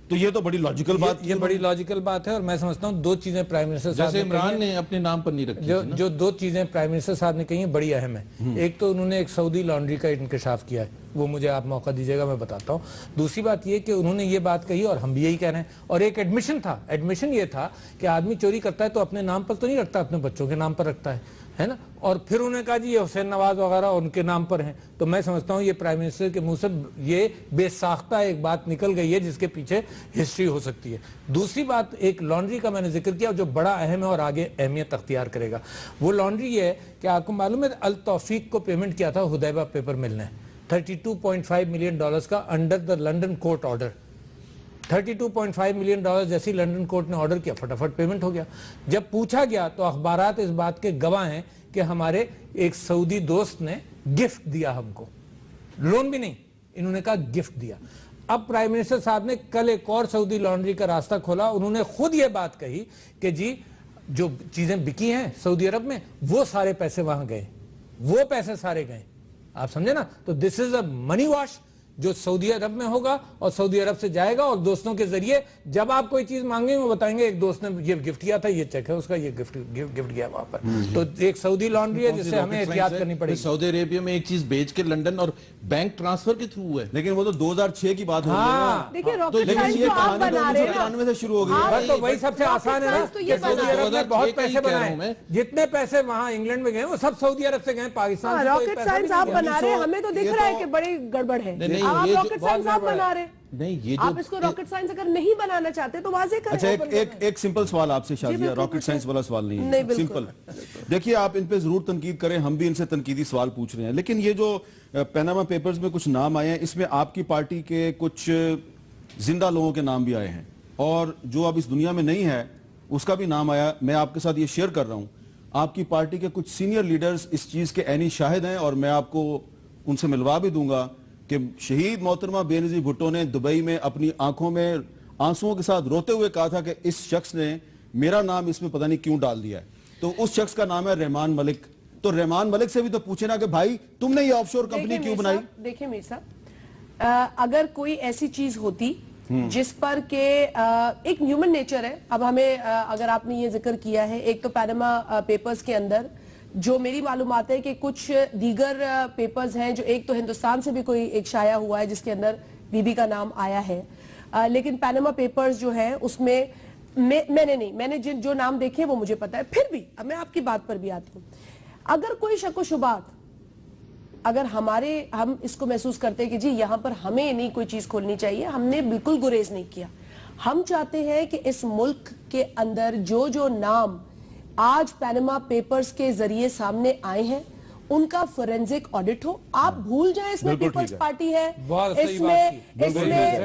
تو یہ تو بڑی لاجیکل بات, یہ بڑی لاجیکل بات ہے. اور میں سمجھتا ہوں دو چیزیں پرائم منسٹر صاحب جیسے عمران نے اپنے نام پر نہیں رکھی, جو دو چیزیں پرائم منسٹر صاحب نے کہی ہیں بڑی اہم ہیں. ایک تو انہوں نے ایک سعودی لانڈری کا انکشاف کیا ہے, وہ مجھے آپ موقع دیجیے گا میں بتاتا ہوں. دوسری بات یہ کہ انہوں نے یہ بات کہی اور ہم بھی یہی کہہ رہے ہیں, اور ایک ایڈمیشن تھا. ایڈمیشن یہ تھا کہ آدمی چوری کرتا ہے تو اپنے نام پر تو نہیں رکھتا, اپنے بچوں کے نام پر رکھتا ہے نا. اور پھر انہوں نے کہا جی یہ حسین نواز وغیرہ ان کے نام پر ہیں. تو میں سمجھتا ہوں یہ پرائم منسٹر کے منہ سے یہ بے ساختہ ایک بات نکل گئی ہے جس کے پیچھے ہسٹری ہو سکتی ہے. دوسری بات, ایک لانڈری کا میں نے ذکر کیا جو بڑا اہم ہے اور آگے اہمیت اختیار کرے گا. وہ لانڈری یہ ہے کہ آپ کو معلوم ہے التوفیق کو پیمنٹ کیا تھا حدیبہ پیپر مل نے $32.5 ملین کا under the London court order. $32.5 million جیسی لنڈن کورٹ نے آرڈر کیا, فٹافٹ پیمنٹ ہو گیا. جب پوچھا گیا تو اخبارات اس بات کے گواہ ہیں کہ ہمارے ایک سعودی دوست نے گفٹ دیا ہم کو, لون بھی نہیں, انہوں نے کہا گفٹ دیا. اب پرائم منسٹر صاحب نے کل ایک اور سعودی لانڈری کا راستہ کھولا. انہوں نے خود یہ بات کہی کہ جی جو چیزیں بکی ہیں سعودی عرب میں وہ سارے پیسے وہاں گئے, وہ پیسے سارے گئے. آپ سمجھے نا, تو دس از اے منی واش جو سعودی عرب میں ہوگا اور سعودی عرب سے جائے گا, اور دوستوں کے ذریعے جب آپ کوئی چیز مانگیں وہ بتائیں گے ایک دوست نے یہ گفٹ کیا تھا, یہ چیک ہے اس کا, یہ گفٹ گیا وہاں پر. تو ایک سعودی لانڈری ہے جس سے ہمیں احتیاط کرنی پڑے گی. سعودی عربیہ میں ایک چیز بیچ کے لنڈن اور بینک ٹرانسفر کے تھرو ہے, لیکن وہ تو 2006 کی بات ہو رہی ہے. دیکھیں راکٹ سائنس تو آپ بنا رہے ہیں نا, سے شروع ہو گئی. تو وہی سب سے آسان ہے نا کہ سعودی عرب میں بہت پیسے بنائے, جتنے پیسے وہاں انگلینڈ میں گئے وہ سب سعودی عرب سے گئے. پاکستان راکٹ سائنس آپ بنا رہے ہیں, ہمیں تو دکھ رہا ہے کہ بڑی گڑبڑ ہے. آپ راکٹ سائنس آپ بنا رہے ہیں, آپ اس کو راکٹ سائنس اگر نہیں بنانا چاہتے تو واضح کریں. اچھا ایک سمپل سوال آپ سے شازیہ, راکٹ سائنس والا سوال نہیں ہے, سمپل. دیکھیے آپ ان پہ ضرور تنقید کریں, ہم بھی ان سے تنقیدی سوال پوچھ رہے ہیں, لیکن یہ جو پیناما پیپرز میں کچھ نام آئے ہیں اس میں آپ کی پارٹی کے کچھ زندہ لوگوں کے نام بھی آئے ہیں, اور جو اب اس دنیا میں نہیں ہے اس کا بھی نام آیا. میں آپ کے ساتھ یہ شیئر کر رہا ہوں, آپ کی پارٹی کے کچھ سینئر لیڈرز اس چیز کے عینی شاہد ہیں, اور میں آپ کو ان سے ملوا بھی دوں گا کہ شہید محترمہ بے نظیر بھٹو نے دبئی میں اپنی آنکھوں میں آنسوؤں کے ساتھ روتے ہوئے کہا تھا کہ اس شخص نے میرا نام اس میں پتہ نہیں کیوں ڈال دیا ہے. تو اس شخص کا نام ہے رحمان ملک. تو رحمان ملک سے بھی تو پوچھے نا کہ بھائی تم نے یہ آف شور کمپنی کیوں بنائی. دیکھیں میر صاحب, اگر کوئی ایسی چیز ہوتی جس پر کہ ایک ہیومن نیچر ہے, اب ہمیں اگر آپ نے یہ ذکر کیا ہے, ایک تو پیناما پیپرز کے اندر جو میری معلومات ہے کہ کچھ دیگر پیپرز ہیں جو ایک تو ہندوستان سے بھی کوئی ایک شائع ہوا ہے جس کے اندر بی بی کا نام آیا ہے, لیکن پیناما پیپرز جو ہیں اس میں میں نے جو نام دیکھے وہ مجھے پتا ہے. پھر بھی اب میں آپ کی بات پر بھی آتی ہوں, اگر کوئی شک و شبات, اگر ہم اس کو محسوس کرتے ہیں کہ جی یہاں پر ہمیں نہیں کوئی چیز کھولنی چاہیے, ہم نے بالکل گریز نہیں کیا. ہم چاہتے ہیں کہ اس ملک کے اندر جو نام آج پیناما پیپرز کے ذریعے سامنے آئے ہیں ان کا فورینزک آڈٹ ہو. آپ بھول جائیں اس میں پیپلز پارٹی ہے, اس میں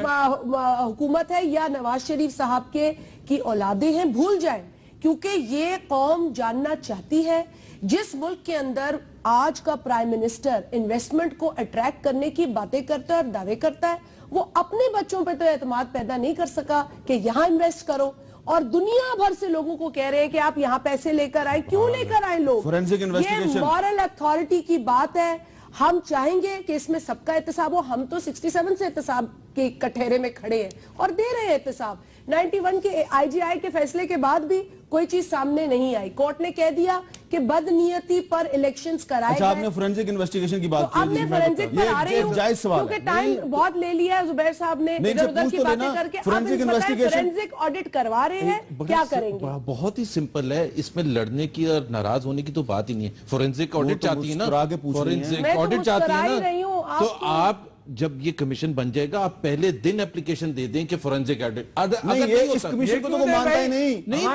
حکومت ہے یا نواز شریف صاحب کی اولادیں ہیں, بھول جائیں, کیونکہ یہ قوم جاننا چاہتی ہے. جس ملک کے اندر آج کا پرائم منسٹر انویسٹمنٹ کو اٹریکٹ کرنے کی باتیں کرتا ہے اور دعوے کرتا ہے, وہ اپنے بچوں پہ تو اعتماد پیدا نہیں کر سکا کہ یہاں انویسٹ کرو, اور دنیا بھر سے لوگوں کو کہہ رہے ہیں کہ آپ یہاں پیسے لے کر آئیں. کیوں لے کر آئیں لوگ؟ یہ مورل اتھارٹی کی بات ہے. ہم چاہیں گے کہ اس میں سب کا احتساب ہو. ہم تو 67 سے احتساب کے کٹہرے میں کھڑے ہیں اور دے رہے ہیں احتساب. 91 کے آئی جی آئی کے فیصلے کے بعد بھی کوئی چیز سامنے نہیں آئی. کورٹ نے کہہ دیا کہ بدنیتی پر الیکشنز کرائے گئے. اچھا, آپ نے فورینزک انویسٹیگیشن کی بات کی, اب میں فورینزک پر آ رہی ہوں کیونکہ ٹائم بہت لے لیا ہے زبیر صاحب نے ادھر ادھر کی باتیں کر کے. اب فورینزک آڈٹ کروا رہے ہیں, کیا کریں گے؟ بہت ہی سمپل ہے, اس میں لڑنے کی اور ناراض ہونے کی تو بات ہی نہیں ہے. فورینزک آڈٹ چاہتی ہے نا, فورینزک آڈٹ چاہتی ہے نا, تو آپ جب یہ کمیشن بن جائے گا آپ پہلے دن اپلیکیشن دے دیں کہ فورینزک آڈٹ. اس کمیشن کو تو وہ مانتا ہی نہیں.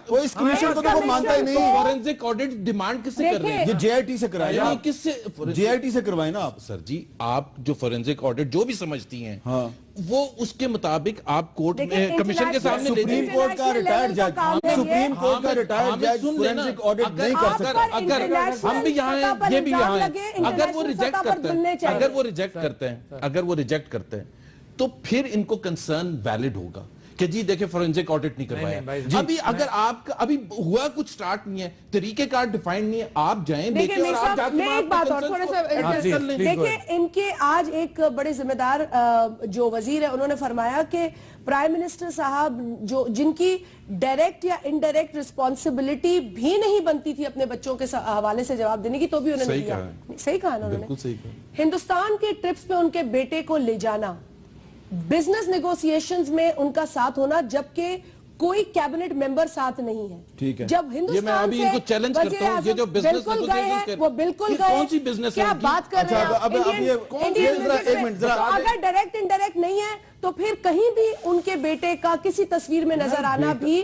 وہ اس کمیشن کو تو وہ مانتا ہی نہیں. فورینزک آڈٹ ڈیمانڈ کس سے کر رہے ہیں؟ یہ جے آئی ٹی سے کرائے نا. کس سے؟ جے آئی ٹی سے کروائے نا آپ. سر جی, آپ جو فورینزک آڈٹ جو بھی سمجھتی ہیں وہ اس کے مطابق آپ کورٹ میں کمیشن کے سامنے لے دیں. سپریم کورٹ کا ریٹائرڈ جج, سپریم کورٹ کا ریٹائرڈ جج فورینزک آڈٹ نہیں کر سکتا. اگر ہم بھی یہاں ہیں, یہ بھی یہاں ہیں, اگر وہ ریجیکٹ کرتے ہیں تو پھر ان کو کنسرن ویلڈ ہوگا کہ جی دیکھیں فورینزک آڈٹ نہیں کروایا. ابھی اگر آپ ابھی ہوا کچھ سٹارٹ نہیں ہے, طریقہ کار ڈیفائنڈ نہیں ہے, آپ جائیں دیکھیں اور آپ جا کے دیکھیں. ان کے آج ایک بڑے ذمہ دار جو وزیر ہے انہوں نے فرمایا کہ پرائم منسٹر صاحب جن کی ڈائریکٹ یا انڈائریکٹ رسپانسبلٹی بھی نہیں بنتی تھی اپنے بچوں کے حوالے سے جواب دینے کی, تو بھی انہوں نے دیا. صحیح کہا انہوں نے. ہندوستان کے ٹرپس پہ ان کے بیٹے کو لے جانا, بزنس نیگوسیشنز میں ان کا ساتھ ہونا, جبکہ کوئی کیبنٹ ممبر ساتھ نہیں ہے. جب ہندوستان سے وزیر اعظم بالکل گئے ہیں, وہ بالکل گئے, کیا بات کر رہے ہیں. اگر ڈائریکٹ انڈائریکٹ نہیں ہے تو پھر کہیں بھی ان کے بیٹے کا کسی تصویر میں نظر آنا بھی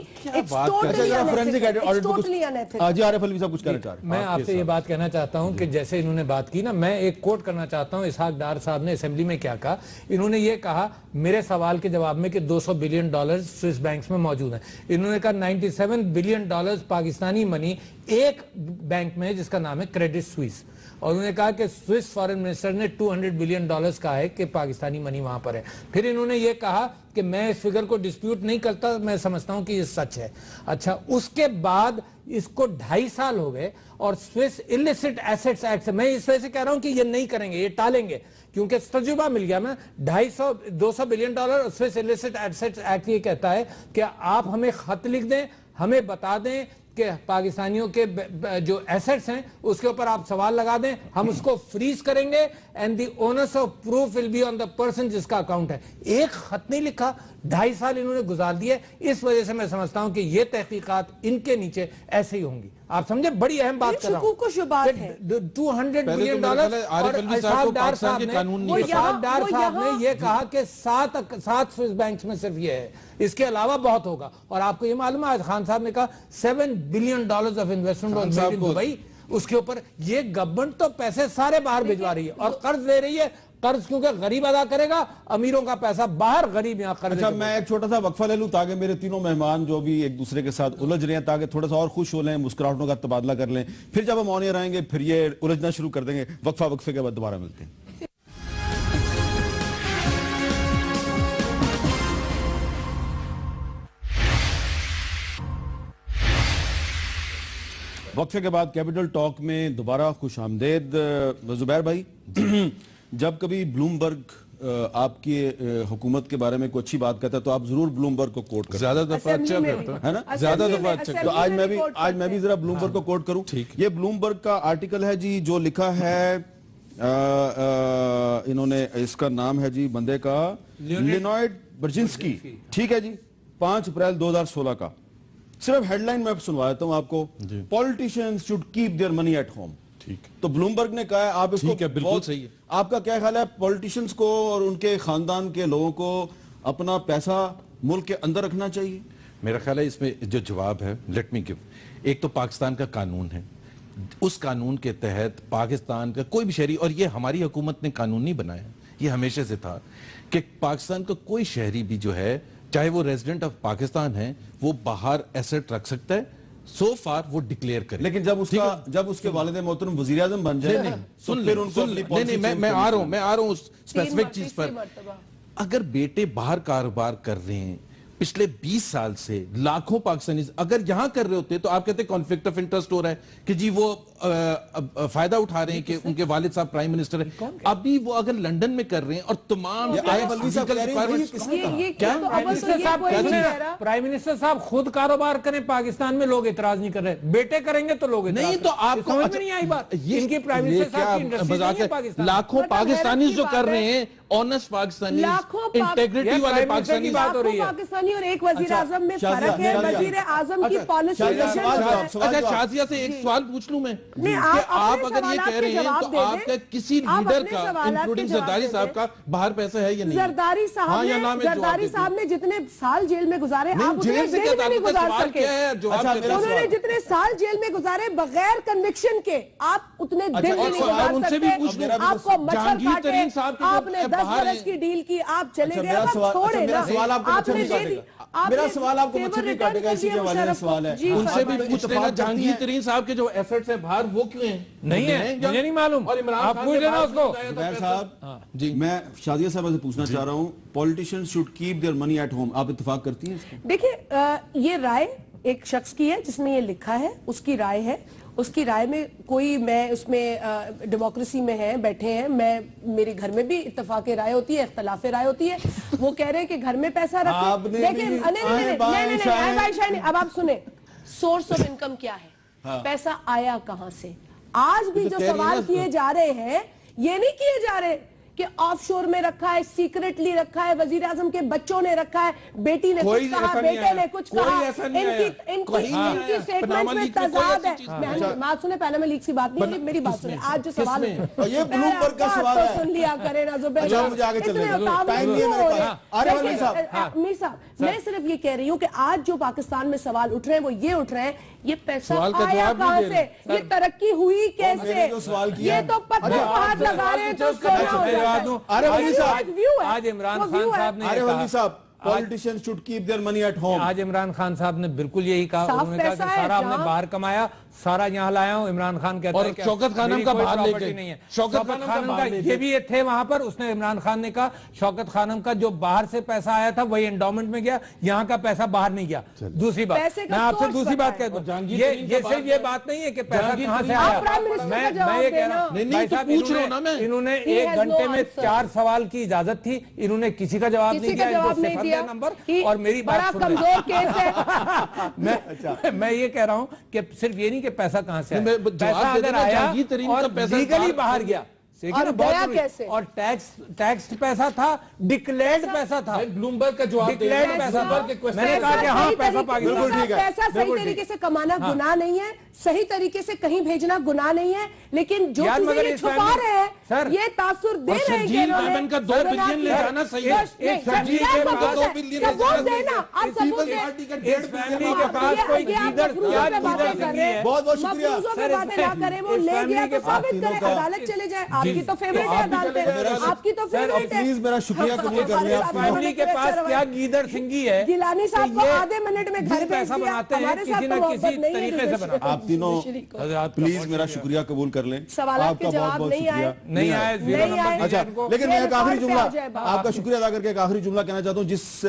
میں آپ سے یہ بات کہنا چاہتا ہوں کہ جیسے انہوں نے بات کی نا, میں ایک کوٹ کرنا چاہتا ہوں. اسحاق ڈار صاحب نے اسمبلی میں کیا کہا, انہوں نے یہ کہا میرے سوال کے جواب میں کہ $200 بلین سوئس بینکس میں موجود ہیں. انہوں نے کہا $97 بلین پاکستانی منی ایک بینک میں جس کا نام ہے کریڈٹ سوئس, اور انہوں نے کہا کہ سوئس فارن منسٹر نے $200 بلین کہا ہے کہ پاکستانی منی وہاں پر ہے. پھر انہوں نے یہ کہا کہ میں اس فگر کو ڈسپیوٹ نہیں کرتا, میں سمجھتا ہوں کہ یہ سچ ہے. اچھا, اس کے بعد اس کو 2.5 سال ہو گئے اور سوئس illicit assets ایکٹ سے, میں اس وجہ سے کہہ رہا ہوں کہ یہ نہیں کریں گے, یہ ٹالیں گے, کیونکہ تجربہ مل گیا. میں $200 بلین اور سوئس illicit assets ایکٹ یہ کہتا ہے کہ آپ ہمیں خط لکھ دیں, ہمیں بتا دیں کہ پاکستانیوں کے جو ایسٹس ہیں اس کے اوپر آپ سوال لگا دیں, ہم اس کو فریز کریں گے and the onus of proof will be on the person جس کا اکاؤنٹ ہے. ایک خط نہیں لکھا, 2.5 سال انہوں نے گزار دیے. اس وجہ سے میں سمجھتا ہوں کہ یہ تحقیقات ان کے نیچے ایسے ہی ہوں گی. آپ سمجھے, بڑی اہم بات کر رہا ہوں. $200 بلین اور اسحاق ڈار صاحب نے یہ کہا کہ 7 سوئس بینکس میں صرف یہ ہے, اس کے علاوہ بہت ہوگا. اور آپ کو یہ معلوم ہے خان صاحب نے کہا $7 billion of investment was made in Dubai. اس کے اوپر یہ گورنمنٹ تو پیسے سارے باہر بھجوا رہی ہے اور قرض لے رہی ہے. قرض کیونکہ غریب ادا کرے گا, امیروں کا پیسہ باہر, غریب یہاں قرض. اچھا, میں ایک چھوٹا سا وقفہ لے لوں تاکہ میرے تینوں مہمان جو بھی ایک دوسرے کے ساتھ الجھ رہے ہیں تاکہ تھوڑا سا اور خوش ہو لیں, مسکراہٹوں کا تبادلہ کر لیں. پھر جب ہم آن ایئر آئیں گے پھر یہ الجھنا شروع کر دیں گے. وقفے کے بعد دوبارہ ملتے ہیں. وقفے کے بعد کیپٹل ٹاک میں دوبارہ خوش آمدید. زبیر بھائی, جب کبھی بلومبرگ آپ کی حکومت کے بارے میں کوئی اچھی بات کہتا ہے تو آپ ضرور بلومبرگ کو کوٹ کرتے ہیں. زیادہ دفعہ اچھا کرتا ہے نا, زیادہ دفعہ اچھا. تو آج میں بھی ذرا بلومبرگ کو کوٹ کروں. یہ بلومبرگ کا آرٹیکل ہے جی, جو لکھا ہے انہوں نے, اس کا نام ہے جی بندے کا لینوئڈ برجنسکی. ٹھیک ہے جی, 5 اپریل 2016 کا. صرف ہیڈ لائن میں سنوا دیتا ہوں آپ کو. Politicians should keep their money at home. تو بلومبرگ نے کہا ہے, آپ اس کو بالکل صحیح ہے. آپ کا کیا خیال ہے, پولیٹیشینز کو اور ان کے خاندان کے لوگوں کو اپنا پیسہ ملک کے اندر رکھنا چاہیے؟ میرا خیال ہے اس میں جو جواب ہے, لیٹ می گیو. ایک تو پاکستان کا قانون ہے اس قانون کے تحت پاکستان کا کوئی بھی شہری, اور یہ ہماری حکومت نے قانون نہیں بنایا, یہ ہمیشہ سے تھا کہ پاکستان کا کوئی شہری بھی جو ہے چاہے وہ ریزیڈنٹ آف پاکستان ہے وہ باہر ایسٹ رکھ سکتا ہے, سو فار وہ ڈکلیئر کرے. لیکن جب اس کے والد محترم وزیر اعظم بن جائے میں آ رہا ہوں اس اسپیسیفک چیز پر. اگر بیٹے باہر کاروبار کر رہے ہیں پچھلے 20 سال سے لاکھوں پاکستانی, اگر یہاں کر رہے ہوتے تو آپ کہتے ہیں کانفلکٹ آف انٹرسٹ ہو رہا ہے کہ جی وہ فائدہ اٹھا رہے ہیں کہ ان کے والد صاحب پرائم منسٹر ہیں. ابھی وہ اگر لندن میں کر رہے ہیں اور تمام پرائم منسٹر صاحب خود کاروبار کریں پاکستان میں, لوگ اعتراض نہیں کر رہے, بیٹے کریں گے تو لوگ نہیں, تو آپ کو سمجھ میں نہیں آئی بات. ان کی پرائم منسٹر صاحب کی انڈسٹری نہیں ہے پاکستان. لاکھوں پاکستانی جو کر رہے ہیں, آنسٹ پاکستانی, انٹیگریٹی والے پاکستانی بات ہو رہی ہے. پاکستانی اور ایک وزیر اعظم میں فرق ہے. وزیر اعظم کی پالیسی. اچھا شازیہ سے ایک سوال پوچھ لوں میں کہ آپ اگر یہ کہہ رہے ہیں تو آپ کا کسی لیڈر کا انکلوڈنگ زرداری صاحب کا باہر پیسہ ہے یا نہیں؟ زرداری صاحب نے جتنے سال جیل میں گزارے آپ اتنے جیل میں نہیں گزار سکے. انہوں نے جتنے سال جیل میں گزارے بغیر کنوکشن کے آپ اتنے دن میں نہیں گزار سکتے. آپ کو مچھر کاٹے, آپ نے 10 برس کی ڈیل کی, آپ چلے گئے, آپ چھوڑے نا. آپ نے دے دی. میرا سوال آپ کو مچھر نہیں کاٹے گا, اسی کے والے میں سوال ہے. ان سے بھی پوچھ لینا جہانگیر ترین صاحب کے جو ایسٹس ہیں باہر وہ کیوں ہیں؟ نہیں ہے, مجھے نہیں معلوم, آپ پوچھ لینا اس کو. زبیر صاحب جی, میں شازیہ صاحب سے پوچھنا چاہ رہا ہوں, politicians should keep their money at home, آپ اتفاق کرتی ہیں اس کو؟ دیکھیں یہ رائے ایک شخص کی ہے جس نے یہ لکھا ہے, اس کی رائے ہے. اس کی رائے میں کوئی, میں اس میں ڈیموکریسی میں ہیں, بیٹھے ہیں, میں میرے گھر میں بھی اتفاق رائے ہوتی ہے, اختلاف رائے ہوتی ہے. وہ کہہ رہے ہیں کہ گھر میں پیسہ رکھیں. لیکن اب آپ سنیں, سورس آف انکم کیا ہے, پیسہ آیا کہاں سے. آج بھی جو سوال کیے جا رہے ہیں یہ نہیں کیے جا رہے کہ آف شور میں رکھا ہے, سیکرٹلی رکھا ہے, وزیر اعظم کے بچوں نے رکھا ہے, بیٹی نے کچھ کہا, بیٹے نے کچھ کہا, ان کی سٹیٹمنٹ میں تضاد ہے. بات سنیں, پہلے میں لیک سی بات نہیں ہے, میری بات سنیں. آج جو سوال یہ بلومبرگ کا سوال ہے, سن لیا کریں نا زبیر صاحب. میر صاحب, میں صرف یہ کہہ رہی ہوں کہ آج جو پاکستان میں سوال اٹھ رہے ہیں وہ یہ اٹھ رہے ہیں, یہ پیسہ آیا کہاں سے, یہ ترقی ہوئی کیسے, یہ تو پتھر ہاتھ لگا رہے ہیں تو سونا ہو جاتا. آج عمران خان صاحب نے politicians should keep their money at home. آج عمران خان صاحب نے بالکل یہی کہا, انہوں نے کہا کہ سارا ہم نے باہر کمایا, سارا یہاں لایا ہوں. عمران خان کہتا ہے کہ شوکت خانم کا باہر لے کے نہیں ہے. شوکت خانم کا یہ بھی تھے وہاں پر, اس نے عمران خان نے کہا شوکت خانم کا جو باہر سے پیسہ آیا تھا وہی انڈومنٹ میں گیا, یہاں کا پیسہ باہر نہیں گیا. دوسری بات, میں آپ سے دوسری بات کہتا ہوں, یہ صرف یہ بات نہیں ہے کہ پیسہ کہاں سے آیا. میں یہ کہہ رہا ہوں, انہوں نے 1 گھنٹے میں 4 سوال کی اجازت تھی, انہوں نے کسی کا جواب نہیں دیا نمبر. اور میری بات سن لیں, میں یہ کہہ رہا ہوں کہ صرف یہ نہیں کہ پیسہ کہاں سے آیا, پیسہ اگر آیا اور لیگلی باہر گیا اور ٹیکس پیسہ تھا, ڈکلیئرڈ پیسہ تھا, بلومبرگ کا جواب ڈکلیئرڈ پیسہ تھا. میں نے کہا کہ ہاں پیسہ پاکستان, پیسہ صحیح طریقے سے کمانا گناہ نہیں ہے, صحیح طریقے سے کہیں بھیجنا گناہ نہیں ہے, لیکن جو چیزیں یہ چھپا رہے ہیں یہ تاثر دے رہے ہیں کہ انہوں نے کا 2 بلین لے جانا صحیح ہے. ثبوت دینا, آپ ثبوت دیں. اس فیملی کے پاس کوئی لیڈر بہت بہت شکریہ. مفروضوں پہ باتیں نہ کریں, وہ لے گیا تو ثابت کریں, عدالت چلے جائے. آپ کی تو فیوریٹ ہے عدالت, آپ کی تو فیوریٹ ہے. پلیز میرا شکریہ قبول کر لیں. فیملی کے پاس کیا گیدر سنگھی ہے, گیلانی صاحب کو آدھے منٹ میں گھر پیسہ بناتے ہیں کسی نہ کسی طریقے سے بناتے ہیں. آپ تینوں پلیز میرا شکریہ قبول کر لیں. سوالات کے جواب نہیں آئے. اچھا, لیکن میں ایک آخری جملہ آپ کا شکریہ ادا کر کے ایک آخری جملہ کہنا چاہتا ہوں. جس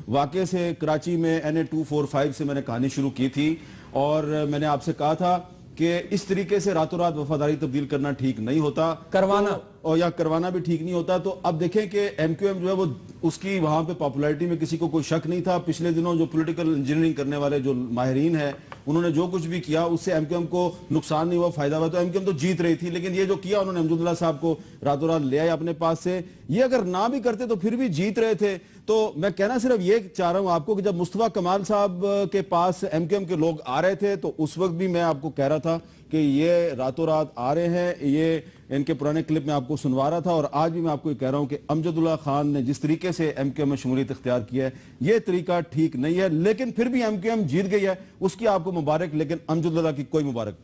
واقعے سے کراچی میں NA245 سے میں نے کہانی شروع کی تھی, اور میں نے آپ سے کہا تھا کہ اس طریقے سے راتوں رات وفاداری تبدیل کرنا ٹھیک نہیں ہوتا, کروانا بھی ٹھیک نہیں ہوتا. تو اب دیکھیں کہ MQM جو ہے وہ, اس کی وہاں پہ پاپولیرٹی میں کسی کو کوئی شک نہیں تھا. پچھلے دنوں جو پولیٹیکل انجینئرنگ کرنے والے جو ماہرین ہیں انہوں نے جو کچھ بھی کیا اس سے MQM کو نقصان نہیں ہوا, فائدہ ہوا. تو MQM تو جیت رہی تھی, لیکن یہ جو کیا انہوں نے امجد اللہ صاحب کو راتوں رات لے آئے اپنے پاس سے, یہ اگر نہ بھی کرتے تو پھر بھی جیت رہے تھے. تو میں کہنا صرف یہ چاہ رہا ہوں آپ کو کہ جب مصطفیٰ کمال صاحب کے پاس MQM کے لوگ آ رہے تھے تو اس وقت بھی میں آپ کو کہہ رہا تھا کہ یہ راتوں رات آ رہے ہیں. یہ ان کے پرانے کلپ میں آپ کو سنوا رہا تھا, اور آج بھی میں آپ کو یہ کہہ رہا ہوں کہ امجد اللہ خان نے جس طریقے سے MQM میں شمولیت اختیار کیا ہے یہ طریقہ ٹھیک نہیں ہے. لیکن پھر بھی MQM جیت گئی ہے, اس کی آپ کو مبارک, لیکن امجد اللہ کی کوئی مبارک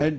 and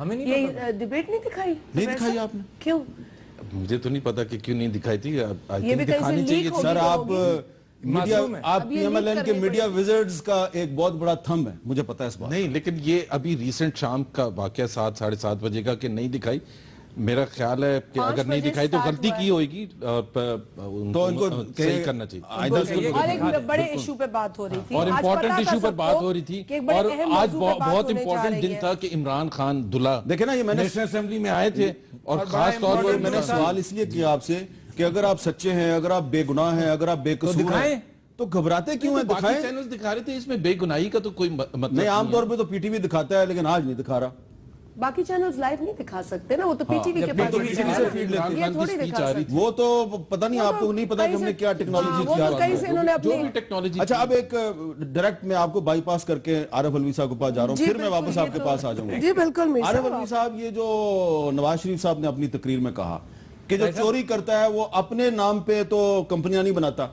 ہمیں نہیں یہ ڈبیٹ نہیں دکھائی؟ نہیں دکھائی آپ نے؟ کیوں؟ مجھے تو نہیں پتا کہ کیوں نہیں دکھائی تھی. یہ بھی دکھانی چاہیے. سر آپ میڈیا، آپ پی ایم ایل این کے میڈیا وزٹس کا ایک بہت بڑا تھم ہے، مجھے پتا ہے اس بات. نہیں، لیکن یہ ابھی ریسنٹ شام کا واقعہ 7 ساڑھے 7 بجے کا کہ نہیں دکھائی. میرا خیال ہے کہ اگر نہیں دکھائی تو غلطی کی ہوئے گی تو ان کو صحیح کرنا چاہیے. اور ایک بڑے ایشو پہ بات ہو رہی تھی، اور امپورٹنٹ ایشو پر بات ہو رہی تھی، اور آج بہت امپورٹنٹ دن تھا کہ عمران خان دلہا دیکھیں نا، یہ میں نے نیشنل اسمبلی میں آئے تھے، اور خاص طور پر میں نے سوال اس لیے کیا آپ سے کہ اگر آپ سچے ہیں، اگر آپ بے گناہ ہیں، اگر آپ بے قصور ہیں تو گھبراتے کیوں ہیں؟ دکھائیں. چینلز دکھا رہے تھے، اس میں بے گناہی کا تو کوئی مطلب نہیں. عام طور پہ تو پی ٹی وی دکھاتا ہے لیکن آج نہیں دکھا رہا. باقی چینلز لائیو نہیں دکھا سکتے نا، وہ تو پی ٹی وی کے پاس یہ تھوڑی دکھا سکتے. وہ تو پتہ نہیں، آپ کو نہیں پتا کہ ہم نے کیا ٹیکنالوجی کیا. اچھا اب ایک ڈائریکٹ میں آپ کو بائی پاس کر کے عارف علوی صاحب کے پاس جا رہا ہوں، پھر میں واپس آپ کے پاس آ جاؤں گا. جی بالکل. عارف علوی صاحب، یہ جو نواز شریف صاحب نے اپنی تقریر میں کہا کہ جو چوری کرتا ہے وہ اپنے نام پہ تو کمپنیاں نہیں بناتا،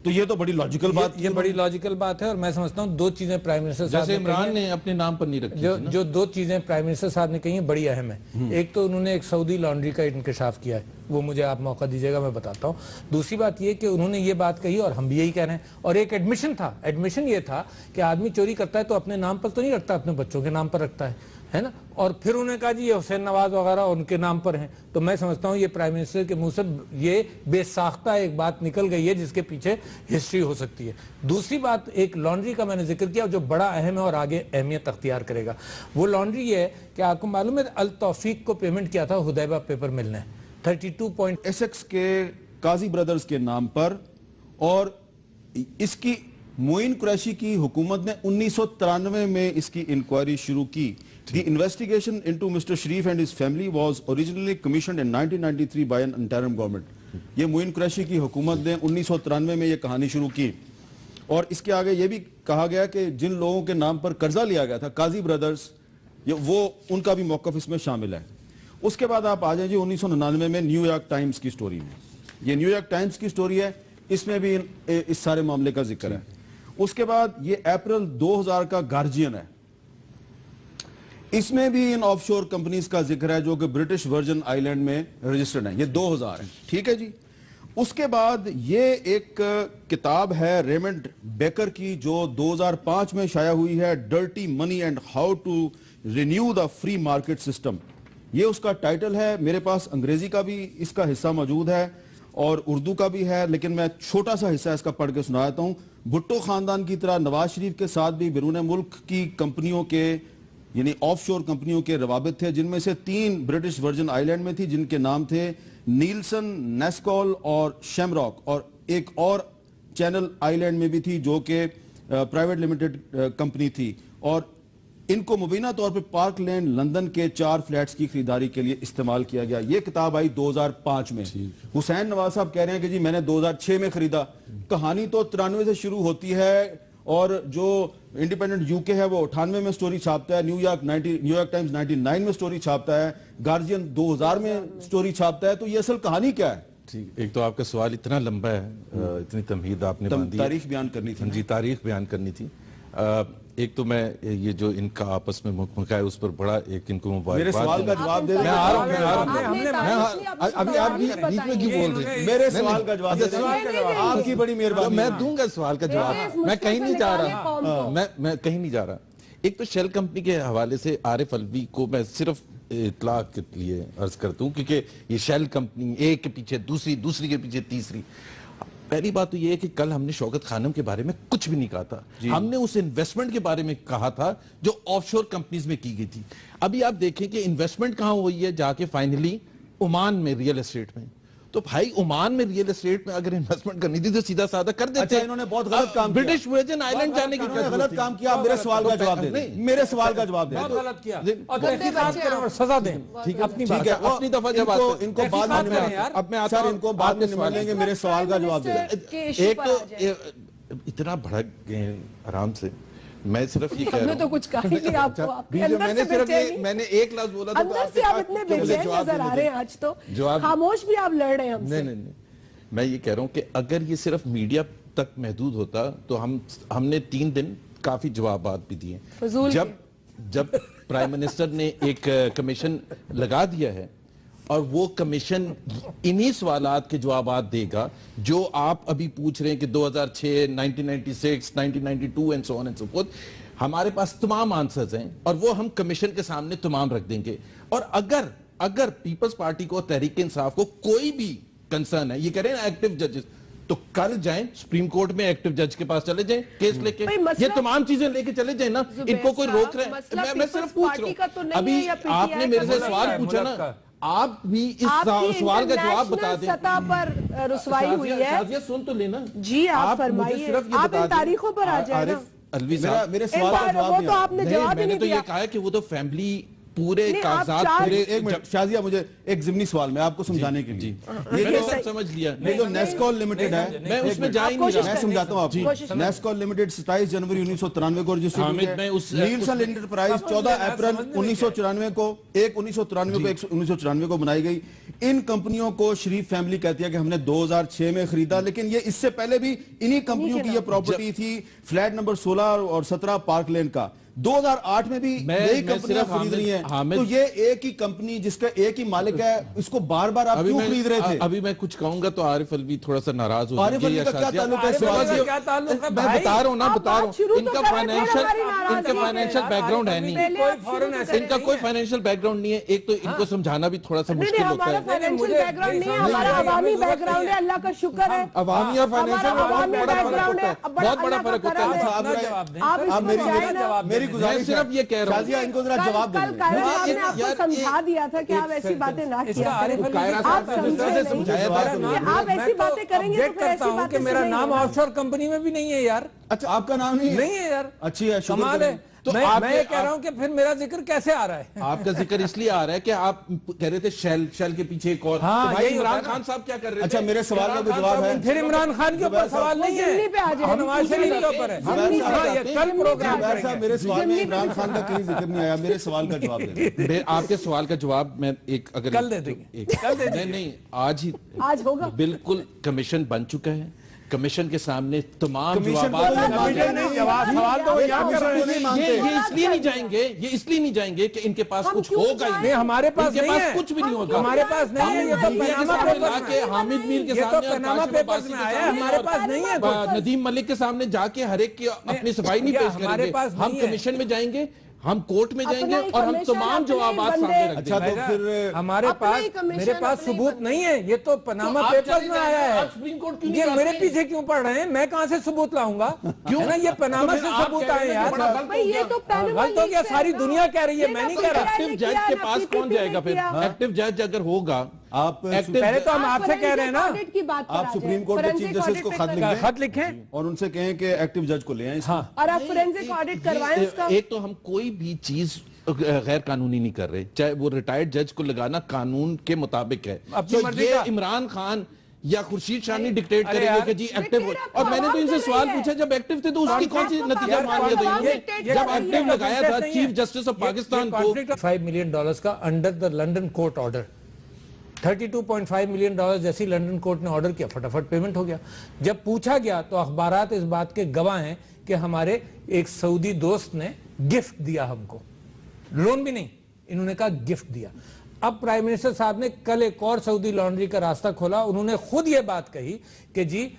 تو یہ تو بڑی لاجیکل بات، یہ بڑی لاجیکل بات ہے. اور میں سمجھتا ہوں 2 چیزیں پرائم منسٹر صاحب جیسے عمران نے اپنے نام پر نہیں رکھی، جو 2 چیزیں پرائم منسٹر صاحب نے کہی ہیں بڑی اہم ہیں. ایک تو انہوں نے ایک سعودی لانڈری کا انکشاف کیا ہے، وہ مجھے آپ موقع دیجیے گا میں بتاتا ہوں. دوسری بات یہ کہ انہوں نے یہ بات کہی اور ہم بھی یہی کہہ رہے ہیں. اور ایک ایڈمیشن تھا، ایڈمیشن یہ تھا کہ آدمی چوری کرتا ہے تو اپنے نام پر تو نہیں رکھتا، اپنے بچوں کے نام پر رکھتا ہے نا. اور پھر انہوں نے کہا جی یہ حسین نواز وغیرہ ان کے نام پر ہیں. تو میں سمجھتا ہوں یہ پرائم منسٹر کے منہ سے یہ بے ساختہ ایک بات نکل گئی ہے جس کے پیچھے ہسٹری ہو سکتی ہے. دوسری بات، ایک لانڈری کا میں نے ذکر کیا جو بڑا اہم ہے اور آگے اہمیت اختیار کرے گا. وہ لانڈری یہ ہے کہ آپ کو معلوم ہے التوفیق کو پیمنٹ کیا تھا حدیبہ پیپر مل نے 32 ایسیکس کے قاضی برادرز کے نام پر، اور اس کی معین قریشی کی حکومت نے 1993 میں اس کی انکوائری شروع کی. The investigation into Mr. Sharif and his family was originally commissioned in 1993 by an interim government. یہ معین قریشی کی حکومت نے 1993 میں یہ کہانی شروع کی. اور اس کے آگے یہ بھی کہا گیا کہ جن لوگوں کے نام پر قرضہ لیا گیا تھا، قاضی برادرز، وہ ان کا بھی موقف اس میں شامل ہے. اس کے بعد آپ آ جائیں جی 1999 میں نیو یارک ٹائمز کی سٹوری میں. یہ نیو یارک ٹائمز کی سٹوری ہے، اس میں بھی اس سارے معاملے کا ذکر ہے. اس کے بعد یہ اپریل 2000 کا گارجین ہے، اس میں بھی ان آف شور کمپنیز کا ذکر ہے جو کہ برٹش ورجن آئی لینڈ میں رجسٹرڈ ہیں. یہ 2000 ہے، ٹھیک ہے جی. اس کے بعد یہ ایک کتاب ہے ریمنڈ بیکر کی جو 2005 میں شائع ہوئی ہے، dirty money and how to renew the free market system. یہ اس کا ٹائٹل ہے. میرے پاس انگریزی کا بھی اس کا حصہ موجود ہے اور اردو کا بھی ہے، لیکن میں چھوٹا سا حصہ اس کا پڑھ کے سنا دیتا ہوں. بھٹو خاندان کی طرح نواز شریف کے ساتھ بھی بیرون ملک کی کمپنیوں کے یعنی آف شور کمپنیوں کے روابط تھے، جن میں سے 3 برٹش ورجن آئی لینڈ میں تھی جن کے نام تھے نیلسن، نیسکول اور شیمراک، اور ایک اور چینل آئی لینڈ میں بھی تھی جو کہ پرائیویٹ لمیٹڈ کمپنی تھی. اور ان کو مبینہ طور پہ پارک لینڈ لندن کے 4 فلیٹس کی خریداری کے لیے استعمال کیا گیا. یہ کتاب آئی 2005 میں. حسین نواز صاحب کہہ رہے ہیں کہ جی میں نے 2006 میں خریدا. کہانی تو 93 سے شروع ہوتی ہے، اور جو انڈیپینڈنٹ یو کے ہے وہ 98 میں سٹوری چھاپتا ہے، نیو یارک ٹائمز 99 میں سٹوری چھاپتا ہے، گارجین 2000 میں سٹوری چھاپتا ہے. تو یہ اصل کہانی کیا ہے؟ ایک تو آپ کا سوال اتنا لمبا ہے، اتنی تمہید آپ نے باندھی، تاریخ بیان کرنی تھی. جی تاریخ بیان کرنی تھی. ایک تو میں یہ جو ان کا آپس میں مکمکہ ہے اس پر بڑا ایک ان کو مبارکباد. میرے سوال کا جواب دے دیں. میں آ رہا ہوں. ابھی آپ بیچ میں کیوں بول رہے ہیں؟ میرے سوال کا جواب دے دیں. آپ کی بڑی مہربانی. میں دوں گا سوال کا جواب. میں کہیں نہیں جا رہا، میں کہیں نہیں جا رہا. ایک تو شیل کمپنی کے حوالے سے عارف علوی کو میں صرف اطلاع کے لیے عرض کرتا ہوں، کیونکہ یہ شیل کمپنی ایک کے پیچھے دوسری، دوسری کے پیچھے تیسری. پہلی بات تو یہ ہے کہ کل ہم نے شوکت خانم کے بارے میں کچھ بھی نہیں کہا تھا. ہم نے اس انویسٹمنٹ کے بارے میں کہا تھا جو آف شور کمپنیز میں کی گئی تھی. ابھی آپ دیکھیں کہ انویسٹمنٹ کہاں ہوئی ہے، جا کے فائنلی عمان میں ریئل اسٹیٹ میں. تو بھائی عمان میں ریئل اسٹیٹ میں اگر انویسٹمنٹ کرنی تھی تو سیدھا سادہ کر دیتے. اچھا انہوں نے بہت غلط کام کیا، برٹش ورجن آئی لینڈ جانے کی غلط کام کیا. میرے سوال کا جواب دیں. میرے سوال کا جواب دیں. بہت غلط کیا اور تحقیقات کریں اور سزا دیں. ٹھیک ہے، اپنی دفعہ جب ان کو بعد میں اب میں آتا ہوں، ان کو بعد میں نمائیں گے. میرے سوال کا جواب دیں. ایک تو اتنا بھڑک گئے آرام سے. میں صرف یہ کہہ رہا ہوں، تو کچھ کہا ہی نہیں آپ کو. میں نے ایک لفظ بولا تو اندر سے آپ اتنے بے چین نظر آ رہے ہیں آج تو. خاموش بھی آپ لڑ رہے ہیں ہم سے. نہیں، میں یہ کہہ رہا ہوں کہ اگر یہ صرف میڈیا تک محدود ہوتا تو ہم نے 3 دن کافی جوابات بھی دیے. جب پرائم منسٹر نے ایک کمیشن لگا دیا ہے اور وہ کمیشن انہی سوالات کے جوابات دے گا جو آپ ابھی پوچھ رہے ہیں کہ 2006 1996 1992 and so on and so forth, ہمارے پاس تمام آنسرز ہیں اور وہ ہم کمیشن کے سامنے تمام رکھ دیں گے. اور اگر پیپلز پارٹی کو تحریک انصاف کو کوئی بھی کنسرن ہے, یہ کہہ رہے ہیں ایکٹیو ججز, تو کل جائیں سپریم کورٹ میں ایکٹیو جج کے پاس چلے جائیں, کیس لے کے, یہ تمام چیزیں لے کے چلے جائیں نا. ان کو کوئی روک رہا ہے؟ میں صرف پوچھ رہا ہوں. ابھی آپ نے میرے سے سوال پوچھا نا, آپ بھی اس سوال کا جواب بتا دیں. سطح پر رسوائی ہوئی ہے. شازیہ سن تو لینا جی آپ فرمائیے, آپ ان تاریخوں پر آ جائیں نا. الوی صاحب میرے سوال کا جواب وہ تو آپ نے جواب ہی میں نے نہیں تو دیا. یہ کہا ہے کہ وہ تو فیملی پورے کاغذات پورے. ایک منٹ شازیہ, مجھے ایک ضمنی سوال میں آپ کو سمجھانے کے لیے, میں تو سمجھ لیا. یہ جو نیسکول لمیٹڈ ہے, میں اس میں جا ہی نہیں رہا. میں سمجھاتا ہوں آپ کو. نیسکول لمیٹڈ 27 جنوری 1993 کو رجسٹر ہوئی ہے. نیلسن انٹرپرائز 14 اپریل 1994 کو 1994 کو بنائی گئی. ان کمپنیوں کو شریف فیملی کہتی ہے کہ ہم نے 2006 میں خریدا, لیکن یہ اس سے پہلے بھی انہی کمپنیوں کی یہ پراپرٹی تھی. فلیٹ نمبر 16 اور 17 پارک لین کا 2008 میں بھی یہی کمپنیاں خرید رہی ہیں. تو یہ ایک ہی کمپنی جس کا ایک ہی مالک ہے, اس کو بار بار آپ کیوں خرید رہے تھے؟ ابھی میں کچھ کہوں گا تو عارف الوی تھوڑا سا ناراض ہو عارف الوی کا کیا تعلق ہے؟ میں بتا رہا ہوں نا, بتا رہا ہوں. ان کا فائنینشیل بیک گراؤنڈ ہے نہیں, ان کا کوئی فائنینشیل بیک گراؤنڈ نہیں ہے. ایک تو ان کو سمجھانا بھی تھوڑا سا مشکل ہوتا ہے. ہمارا فائنینشیل بیک گراؤنڈ نہیں ہے, ہمارا عوامی بیک گراؤنڈ ہے. اللہ کا شکر ہے, عوامی اور فائنینشیل بہت بڑا فرق ہوتا ہے. میری گزارش صرف یہ کہہ رہا ہوں, ان کو ذرا جواب دیں. کل آپ نے آپ کو سمجھا دیا تھا کہ آپ ایسی باتیں نہ کیا کریں. آپ ایسی باتیں کریں گے تو پھر ایسی باتیں میرا نام آف شور کمپنی میں بھی نہیں ہے یار. اچھا آپ کا نام نہیں ہے یار. اچھی ہے, کمال ہے. میں یہ کہہ رہا ہوں کہ پھر میرا ذکر کیسے آ رہا ہے؟ آپ کا ذکر اس لیے آ رہا ہے کہ آپ کہہ رہے تھے شیل کے پیچھے ایک اور. بھائی عمران خان صاحب کیا کر رر تھے؟ اچھا میرے سوال کا کوئی جواب ہے؟ پھر عمران خان کے اوپر سوال نہیں ہے, نواز شریف کے اوپر ہے. کل پروگرام میرے سوال میں عمران خان کا کہیں ذکر نہیں آیا. میرے سوال کا جواب دیں. آپ کے سوال کا جواب میں ایک اگر کل دے دیں گے. نہیں آج ہوگا. بالکل کمیشن بن چکا ہے. کمیشن کے سامنے تمام جوابات یہ اس لیے نہیں جائیں گے کہ ان کے پاس کچھ ہوگا ہی نہیں. ہمارے پاس کچھ بھی نہیں ہوگا. ہمارے پاس نہیں ہے. یہ تو پناما پیپرز کے حامد میر کے سامنے, پناما پیپرز میں آیا ہے. ہمارے پاس نہیں ہے. ندیم ملک کے سامنے جا کے ہر ایک کی اپنی صفائی نہیں پیش کریں گے. ہم کمیشن میں جائیں گے, ہم کورٹ میں جائیں گے اور ہم تمام جوابات سامنے رکھ دیں گے. اچھا تو پھر ہمارے پاس, میرے پاس ثبوت نہیں ہے. یہ تو پناما پیپرز میں آیا ہے. یہ میرے پیچھے کیوں پڑ رہے ہیں؟ میں کہاں سے ثبوت لاؤں گا؟ کیوں نا, یہ پناما سے ثبوت آئے یار. غلط ہو گیا, ساری دنیا کہہ رہی ہے, میں نہیں کہہ رہا. ایکٹیو جج کے پاس کون جائے گا پھر؟ ایکٹیو جج اگر ہوگا, آپ پہلے تو ہم آپ سے کہہ رہے ہیں نا, آپ سپریم کورٹ کے چیف جسٹس کو خط لکھیں اور ان سے کہیں کہ ایکٹیو جج کو لے آئیں. اور آپ فورینسک آڈٹ کروائیں اس کا. ایک تو ہم کوئی بھی چیز غیر قانونی نہیں کر رہے, چاہے وہ ریٹائرڈ جج کو لگانا قانون کے مطابق ہے. یہ عمران خان یا خورشید شاہ نہیں ڈکٹیٹ کرے گا کہ جی ایکٹیو ہو. اور میں نے تو ان سے سوال پوچھا, جب ایکٹیو تھے تو اس کی کون سی نتیجہ مان لیا تھا؟ جب ایکٹیو لگایا تھا چیف جسٹس آف پاکستان کو. $5 million کا under the London court order, $32.5 million جیسی لنڈن کورٹ نے آرڈر کیا, فٹافٹ پیمنٹ ہو گیا. جب پوچھا گیا تو اخبارات اس بات کے گواہ ہیں کہ ہمارے ایک سعودی دوست نے گفٹ دیا ہم کو, لون بھی نہیں, انہوں نے کہا گفٹ دیا. اب پرائم منسٹر صاحب نے کل ایک اور سعودی لانڈری کا راستہ کھولا. انہوں نے خود یہ بات کہی کہ جی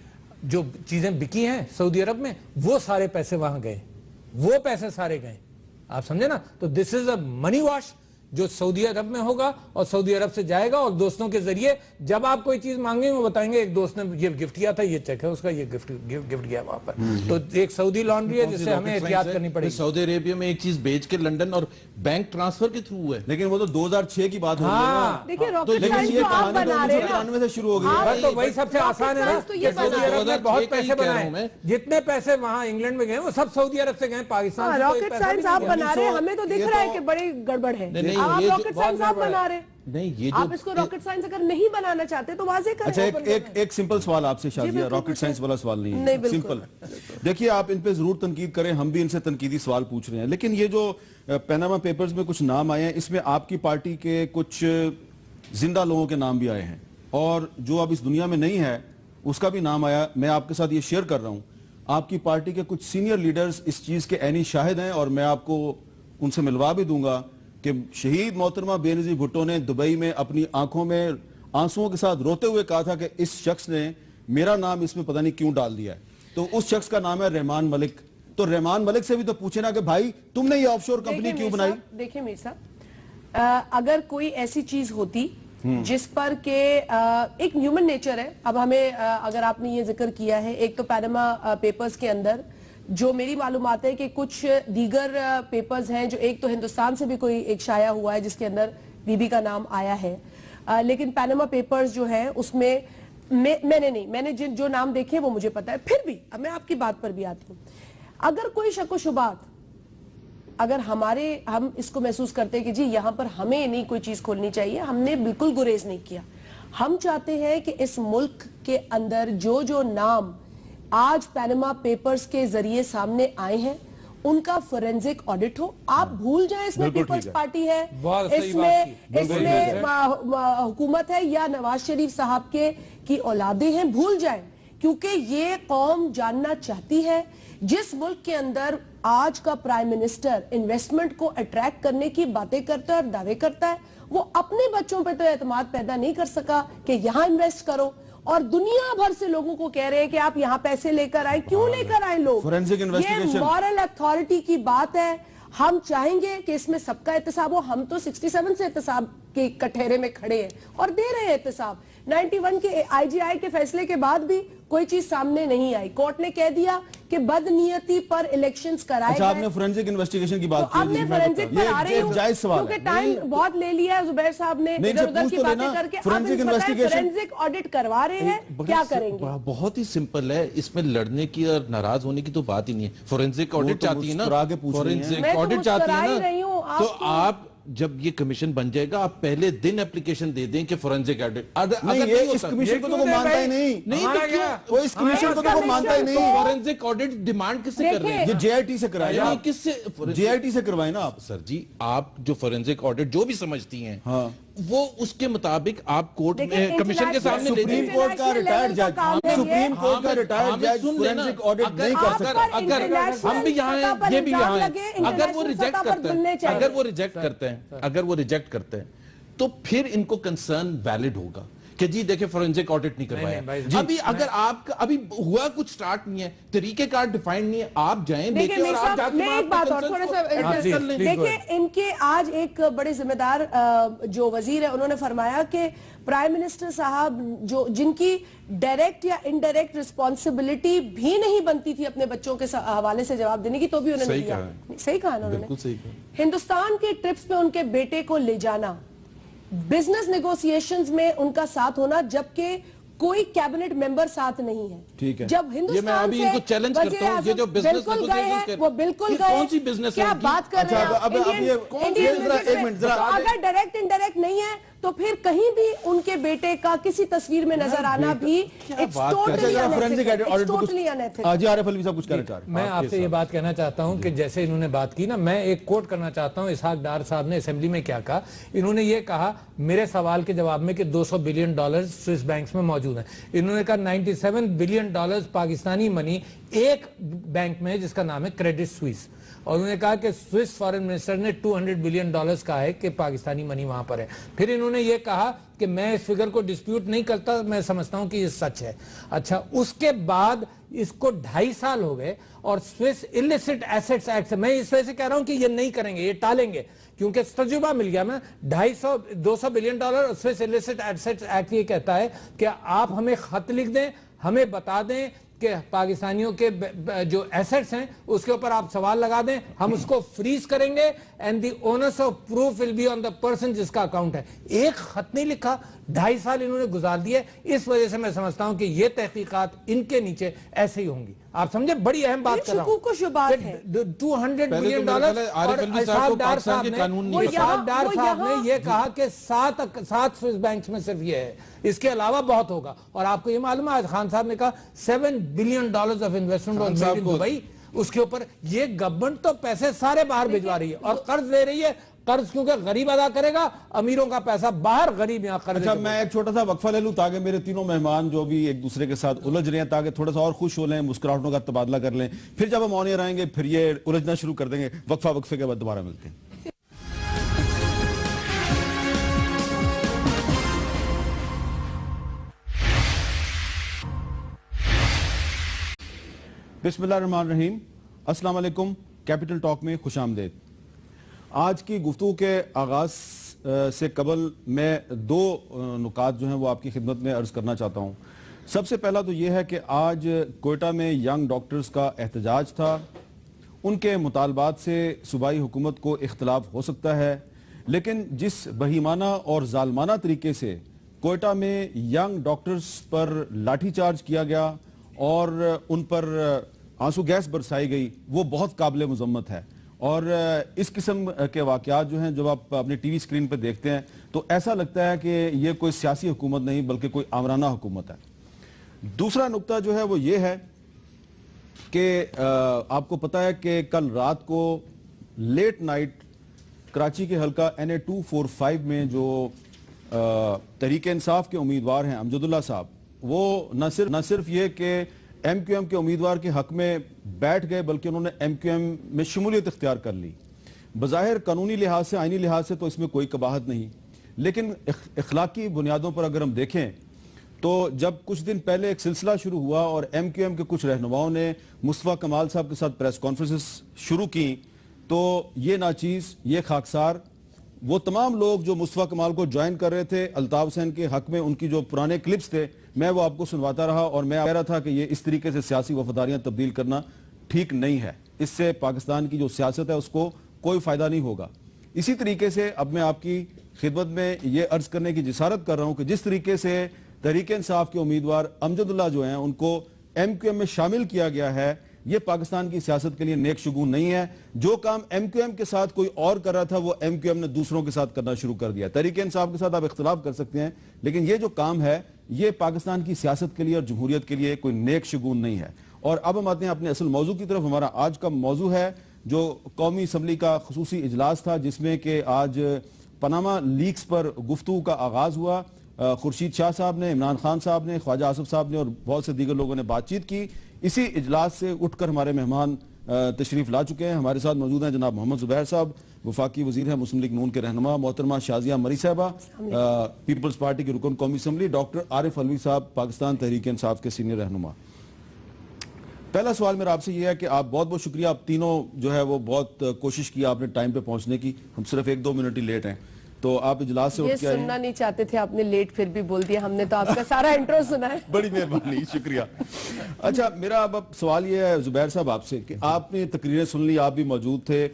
جو چیزیں بکی ہیں سعودی عرب میں وہ سارے پیسے وہاں گئے, وہ پیسے سارے گئے. آپ سمجھے نا, تو دس از اے منی واش جو سعودی عرب میں ہوگا اور سعودی عرب سے جائے گا, اور دوستوں کے ذریعے جب آپ کوئی چیز مانگیں گے وہ بتائیں گے ایک دوست نے یہ گفٹ کیا تھا, یہ چیک ہے اس کا, یہ گفٹ گیا وہاں پر. تو ایک سعودی لانڈری ہے جس سے ہمیں احتیاط کرنی پڑے گی. سعودی عربیہ میں ایک چیز بیچ کے لنڈن اور بینک ٹرانسفر کے تھرو ہے, لیکن وہ تو 2006 کی بات ہو رہی ہے. دیکھیں راکٹ سائنس تو آپ بنا رہے ہیں, 1993 سے شروع ہو گئی. تو وہی سب سے آسان ہے نا, سعودی عرب میں بہت پیسے بنائے, جتنے پیسے وہاں انگلینڈ میں گئے وہ سب سعودی عرب سے گئے. پاکستان راکٹ سائنس آپ بنا رہے ہیں, ہمیں تو دکھ رہا ہے کہ بڑی گڑبڑ ہے. آپ راکٹ سائنس آپ بنا رہے ہیں, آپ اس کو راکٹ سائنس اگر نہیں بنانا چاہتے تو واضح کریں. اچھا ایک سمپل سوال آپ سے شازیہ, راکٹ سائنس والا سوال نہیں ہے, سمپل. دیکھیے آپ ان پہ ضرور تنقید کریں, ہم بھی ان سے تنقیدی سوال پوچھ رہے ہیں, لیکن یہ جو پیناما پیپرز میں کچھ نام آئے ہیں, اس میں آپ کی پارٹی کے کچھ زندہ لوگوں کے نام بھی آئے ہیں, اور جو اب اس دنیا میں نہیں ہے اس کا بھی نام آیا. میں آپ کے ساتھ یہ شیئر کر رہا ہوں, آپ کی پارٹی کے کچھ سینئر لیڈرز اس چیز کے عینی شاہد ہیں, اور میں آپ کو ان سے ملوا بھی دوں گا کہ شہید محترمہ بے نظیر بھٹو نے دبئی میں اپنی آنکھوں میں آنسوؤں کے ساتھ روتے ہوئے کہا تھا کہ اس شخص نے میرا نام اس میں پتہ نہیں کیوں ڈال دیا ہے. تو اس شخص کا نام ہے رحمان ملک. تو رحمان ملک سے بھی تو پوچھے نا کہ بھائی تم نے یہ آف شور کمپنی کیوں بنائی؟ دیکھیں میر صاحب، اگر کوئی ایسی چیز ہوتی جس پر کہ ایک ہیومن نیچر ہے. اب ہمیں اگر آپ نے یہ ذکر کیا ہے، ایک تو پیناما پیپرز کے اندر جو میری معلومات ہے کہ کچھ دیگر پیپرز ہیں جو ایک تو ہندوستان سے بھی کوئی ایک شائع ہوا ہے جس کے اندر بی بی کا نام آیا ہے، لیکن پیناما پیپرز جو ہیں اس میں میں نے جو نام دیکھے وہ مجھے پتا ہے. پھر بھی اب میں آپ کی بات پر بھی آتی ہوں. اگر کوئی شک و شبات اگر ہم اس کو محسوس کرتے ہیں کہ جی یہاں پر ہمیں نہیں کوئی چیز کھولنی چاہیے، ہم نے بالکل گریز نہیں کیا. ہم چاہتے ہیں کہ اس ملک کے اندر جو نام آج پیناما پیپرز کے ذریعے سامنے آئے ہیں ان کا فورینزک آڈٹ ہو. آپ بھول جائیں اس میں پیپلز پارٹی ہے، اس میں حکومت ہے یا نواز شریف صاحب کی اولادیں ہیں، بھول جائیں. کیونکہ یہ قوم جاننا چاہتی ہے جس ملک کے اندر آج کا پرائم منسٹر انویسٹمنٹ کو اٹریکٹ کرنے کی باتیں کرتا ہے اور دعوے کرتا ہے، وہ اپنے بچوں پہ تو اعتماد پیدا نہیں کر سکا کہ یہاں انویسٹ کرو، اور دنیا بھر سے لوگوں کو کہہ رہے ہیں کہ آپ یہاں پیسے لے کر آئیں. کیوں لے کر آئیں لوگ؟ یہ مورل اتھارٹی کی بات ہے. ہم چاہیں گے کہ اس میں سب کا احتساب ہو. ہم تو 67 سے احتساب کے کٹہرے میں کھڑے ہیں اور دے رہے ہیں احتساب. 91 کے آئی جی آئی کے فیصلے کے بعد بھی کوئی چیز سامنے نہیں آئی. کورٹ نے کہہ دیا کہ بدنیتی پر الیکشنز کرائے گئے. آپ نے فورینزک انویسٹیگیشن کی بات کی. اب میں فورینزک پر آ رہی ہوں کیونکہ ٹائم بہت لے لیا ہے. زبیر صاحب نے ادھر ادھر کی باتیں کر کے اب فورینزک آڈٹ کروا رہے ہیں. کیا کریں گے؟ بہت ہی سمپل ہے. اس میں لڑنے کی اور ناراض ہونے کی تو بات ہی نہیں ہے. فورینزک آڈٹ چاہتی ہے نا، فورینزک آڈٹ چاہتی ہے نا، تو آپ جب یہ کمیشن بن جائے گا آپ پہلے دن اپلیکیشن دے دیں کہ فورینزک آڈٹ. اس کمیشن کو تو وہ مانتا ہی نہیں. وہ اس کمیشن کو تو وہ مانتا ہی نہیں. فورینزک آڈٹ ڈیمانڈ کس سے کر رہے ہیں؟ یہ جے آئی ٹی سے کرائے نا. کس سے؟ جے آئی ٹی سے کروائے نا آپ. سر جی آپ جو فورینزک آڈٹ جو بھی سمجھتی ہیں وہ اس کے مطابق آپ کورٹ میں کمیشن کے سامنے لے دیں. سپریم کورٹ کا ریٹائرڈ جج، سپریم کورٹ کا ریٹائرڈ جج فورینزک آڈٹ نہیں کر سکتا. اگر ہم بھی یہاں ہیں، یہ بھی یہاں ہیں، اگر وہ ریجیکٹ کرتے ہیں تو پھر ان کو کنسرن ویلڈ ہوگا کہ جی دیکھیں فورینزک آڈٹ نہیں کروایا. ابھی اگر آپ کا ابھی ہوا کچھ سٹارٹ نہیں ہے، طریقہ کار ڈیفائنڈ نہیں ہے، آپ جائیں دیکھیں اور آپ جا کے ایک بات اور تھوڑا سا دیکھیں. ان کے آج ایک بڑے ذمہ دار جو وزیر ہے انہوں نے فرمایا کہ پرائم منسٹر صاحب جن کی ڈائریکٹ یا انڈائریکٹ رسپانسبلٹی بھی نہیں بنتی تھی اپنے بچوں کے حوالے سے جواب دینے کی، تو بھی انہوں نے دیا. صحیح کہا انہوں نے. ہندوستان کے ٹرپس پہ ان کے بیٹے کو لے جانا، بزنس نیگوسیشنز میں ان کا ساتھ ہونا جبکہ کوئی کیبنٹ ممبر ساتھ نہیں ہے. ٹھیک ہے. جب ہندوستان سے وزیر اعظم بالکل گئے ہیں، وہ بالکل گئے. کون سی بزنس ہے؟ کیا بات کر رہے ہیں؟ اگر ڈائریکٹ انڈائریکٹ نہیں ہے تو پھر کہیں بھی ان کے بیٹے کا کسی تصویر میں نظر آنا بھی میں آپ سے یہ بات کہنا چاہتا ہوں کہ جیسے انہوں نے بات کی نا، میں ایک کوٹ کرنا چاہتا ہوں. اسحاق ڈار صاحب نے اسمبلی میں کیا کہا؟ انہوں نے یہ کہا میرے سوال کے جواب میں کہ $200 بلین سوئس بینکس میں موجود ہیں. انہوں نے کہا $97 بلین پاکستانی منی ایک بینک میں جس کا نام ہے کریڈٹ سوئس، اور انہوں نے کہا کہ سوئس فارن منسٹر نے $200 بلین کہا ہے کہ پاکستانی منی وہاں پر ہے. پھر انہوں نے یہ کہا کہ میں اس فگر کو ڈسپیوٹ نہیں کرتا، میں سمجھتا ہوں کہ یہ سچ ہے. اچھا، اس کے بعد اس کو 2.5 سال ہو گئے اور سوئس illicit assets ایکٹ سے، میں اس وجہ سے کہہ رہا ہوں کہ یہ نہیں کریں گے، یہ ٹالیں گے، کیونکہ تجربہ مل گیا. میں $200 بلین اور سوئس illicit assets ایکٹ یہ کہتا ہے کہ آپ ہمیں خط لکھ دیں، ہمیں بتا دیں کہ پاکستانیوں کے جو ایسٹس ہیں اس کے اوپر آپ سوال لگا دیں، ہم اس کو فریز کریں گے and the onus of proof will be on the person جس کا اکاؤنٹ ہے. ایک خط نہیں لکھا، 2.5 سال انہوں نے گزار دیے. اس وجہ سے میں سمجھتا ہوں کہ یہ تحقیقات ان کے نیچے ایسے ہی ہوں گی. آپ سمجھے؟ بڑی اہم بات کر رہا ہوں. $200 بلین اور اسحاق ڈار صاحب نے یہ کہا کہ 7 سوئس بینکس میں صرف یہ ہے، اس کے علاوہ بہت ہوگا. اور آپ کو یہ معلوم ہے آج خان صاحب نے کہا $7 بلین آف انویسٹمنٹ دبئی. اس کے اوپر یہ گورنمنٹ تو پیسے سارے باہر بھجوا رہی ہے اور قرض لے رہی ہے. قرض کیونکہ غریب ادا کرے گا, امیروں کا پیسہ باہر, غریب یہاں قرض. اچھا میں ایک چھوٹا سا وقفہ لے لوں تاکہ میرے تینوں مہمان جو بھی ایک دوسرے کے ساتھ الجھ رہے ہیں تاکہ تھوڑا سا اور خوش ہو لیں, مسکراہٹوں کا تبادلہ کر لیں, پھر جب ہم آن ایئر آئیں گے پھر یہ الجھنا شروع کر دیں گے. وقفے کے بعد دوبارہ ملتے ہیں. بسم اللہ الرحمن الرحیم. السلام علیکم. کیپٹل ٹاک میں خوش آمدید. آج کی گفتگو کے آغاز سے قبل میں دو نکات جو ہیں وہ آپ کی خدمت میں عرض کرنا چاہتا ہوں. سب سے پہلا تو یہ ہے کہ آج کوئٹہ میں ینگ ڈاکٹرز کا احتجاج تھا. ان کے مطالبات سے صوبائی حکومت کو اختلاف ہو سکتا ہے, لیکن جس بہیمانہ اور ظالمانہ طریقے سے کوئٹہ میں ینگ ڈاکٹرز پر لاٹھی چارج کیا گیا اور ان پر آنسو گیس برسائی گئی, وہ بہت قابل مذمت ہے. اور اس قسم کے واقعات جو ہیں جب آپ اپنے ٹی وی سکرین پہ دیکھتے ہیں تو ایسا لگتا ہے کہ یہ کوئی سیاسی حکومت نہیں بلکہ کوئی آمرانہ حکومت ہے. دوسرا نقطہ جو ہے وہ یہ ہے کہ آپ کو پتا ہے کہ کل رات کو لیٹ نائٹ کراچی کے حلقہ NA245 میں جو تحریک انصاف کے امیدوار ہیں امجد اللہ صاحب, وہ نہ صرف یہ کہ MQM کے امیدوار کے حق میں بیٹھ گئے بلکہ انہوں نے MQM میں شمولیت اختیار کر لی. بظاہر قانونی لحاظ سے, آئینی لحاظ سے تو اس میں کوئی قباحت نہیں, لیکن اخلاقی بنیادوں پر اگر ہم دیکھیں تو جب کچھ دن پہلے ایک سلسلہ شروع ہوا اور MQM کے کچھ رہنماؤں نے مصطفیٰ کمال صاحب کے ساتھ پریس کانفرنسز شروع کی, تو یہ ناچیز, یہ خاکسار, وہ تمام لوگ جو مصطفیٰ کمال کو جوائن کر رہے تھے الطاف حسین کے حق میں, ان کی جو پرانے کلپس تھے میں وہ آپ کو سنواتا رہا اور میں کہہ رہا تھا کہ یہ اس طریقے سے سیاسی وفاداریاں تبدیل کرنا ٹھیک نہیں ہے. اس سے پاکستان کی جو سیاست ہے اس کو کوئی فائدہ نہیں ہوگا. اسی طریقے سے اب میں آپ کی خدمت میں یہ عرض کرنے کی جسارت کر رہا ہوں کہ جس طریقے سے تحریک انصاف کے امیدوار امجد اللہ جو ہیں ان کو MQM میں شامل کیا گیا ہے, یہ پاکستان کی سیاست کے لیے نیک شگون نہیں ہے. جو کام MQM کے ساتھ کوئی اور کر رہا تھا وہ MQM نے دوسروں کے ساتھ کرنا شروع کر دیا. تحریک انصاف کے ساتھ آپ اختلاف کر سکتے ہیں, لیکن یہ جو کام ہے یہ پاکستان کی سیاست کے لیے اور جمہوریت کے لیے کوئی نیک شگون نہیں ہے. اور اب ہم آتے ہیں اپنے اصل موضوع کی طرف. ہمارا آج کا موضوع ہے جو قومی اسمبلی کا خصوصی اجلاس تھا جس میں کہ آج پاناما لیکس پر گفتگو کا آغاز ہوا. خورشید شاہ صاحب نے, عمران خان صاحب نے, خواجہ آصف صاحب نے اور بہت سے دیگر لوگوں نے بات چیت کی. اسی اجلاس سے اٹھ کر ہمارے مہمان تشریف لا چکے ہیں. ہمارے ساتھ موجود ہیں جناب محمد زبیر صاحب, وفاقی وزیر ہیں مسلم لیگ نون کے رہنما, محترمہ شازیہ مری صاحبہ پیپلز پارٹی کے رکن قومی اسمبلی, ڈاکٹر عارف علوی صاحب پاکستان تحریک انصاف کے سینئر رہنما. پہلا سوال میرا آپ سے یہ ہے کہ آپ بہت بہت شکریہ, آپ تینوں جو ہے وہ بہت کوشش کی آپ نے ٹائم پہ پہنچنے کی, ہم صرف 1-2 منٹ ہی لیٹ ہیں, تو آپ اجلاس سے اٹھ کے یہ سننا نہیں چاہتے تھے, آپ نے لیٹ پھر بھی بول دیا, ہم نے تو آپ کا سارا انٹرو سنا ہے. بڑی مہربانی, شکریہ. اچھا میرا اب سوال یہ ہے زبیر صاحب آپ سے کہ آپ نے تقریریں سن لی, آپ بھی موجود تھے.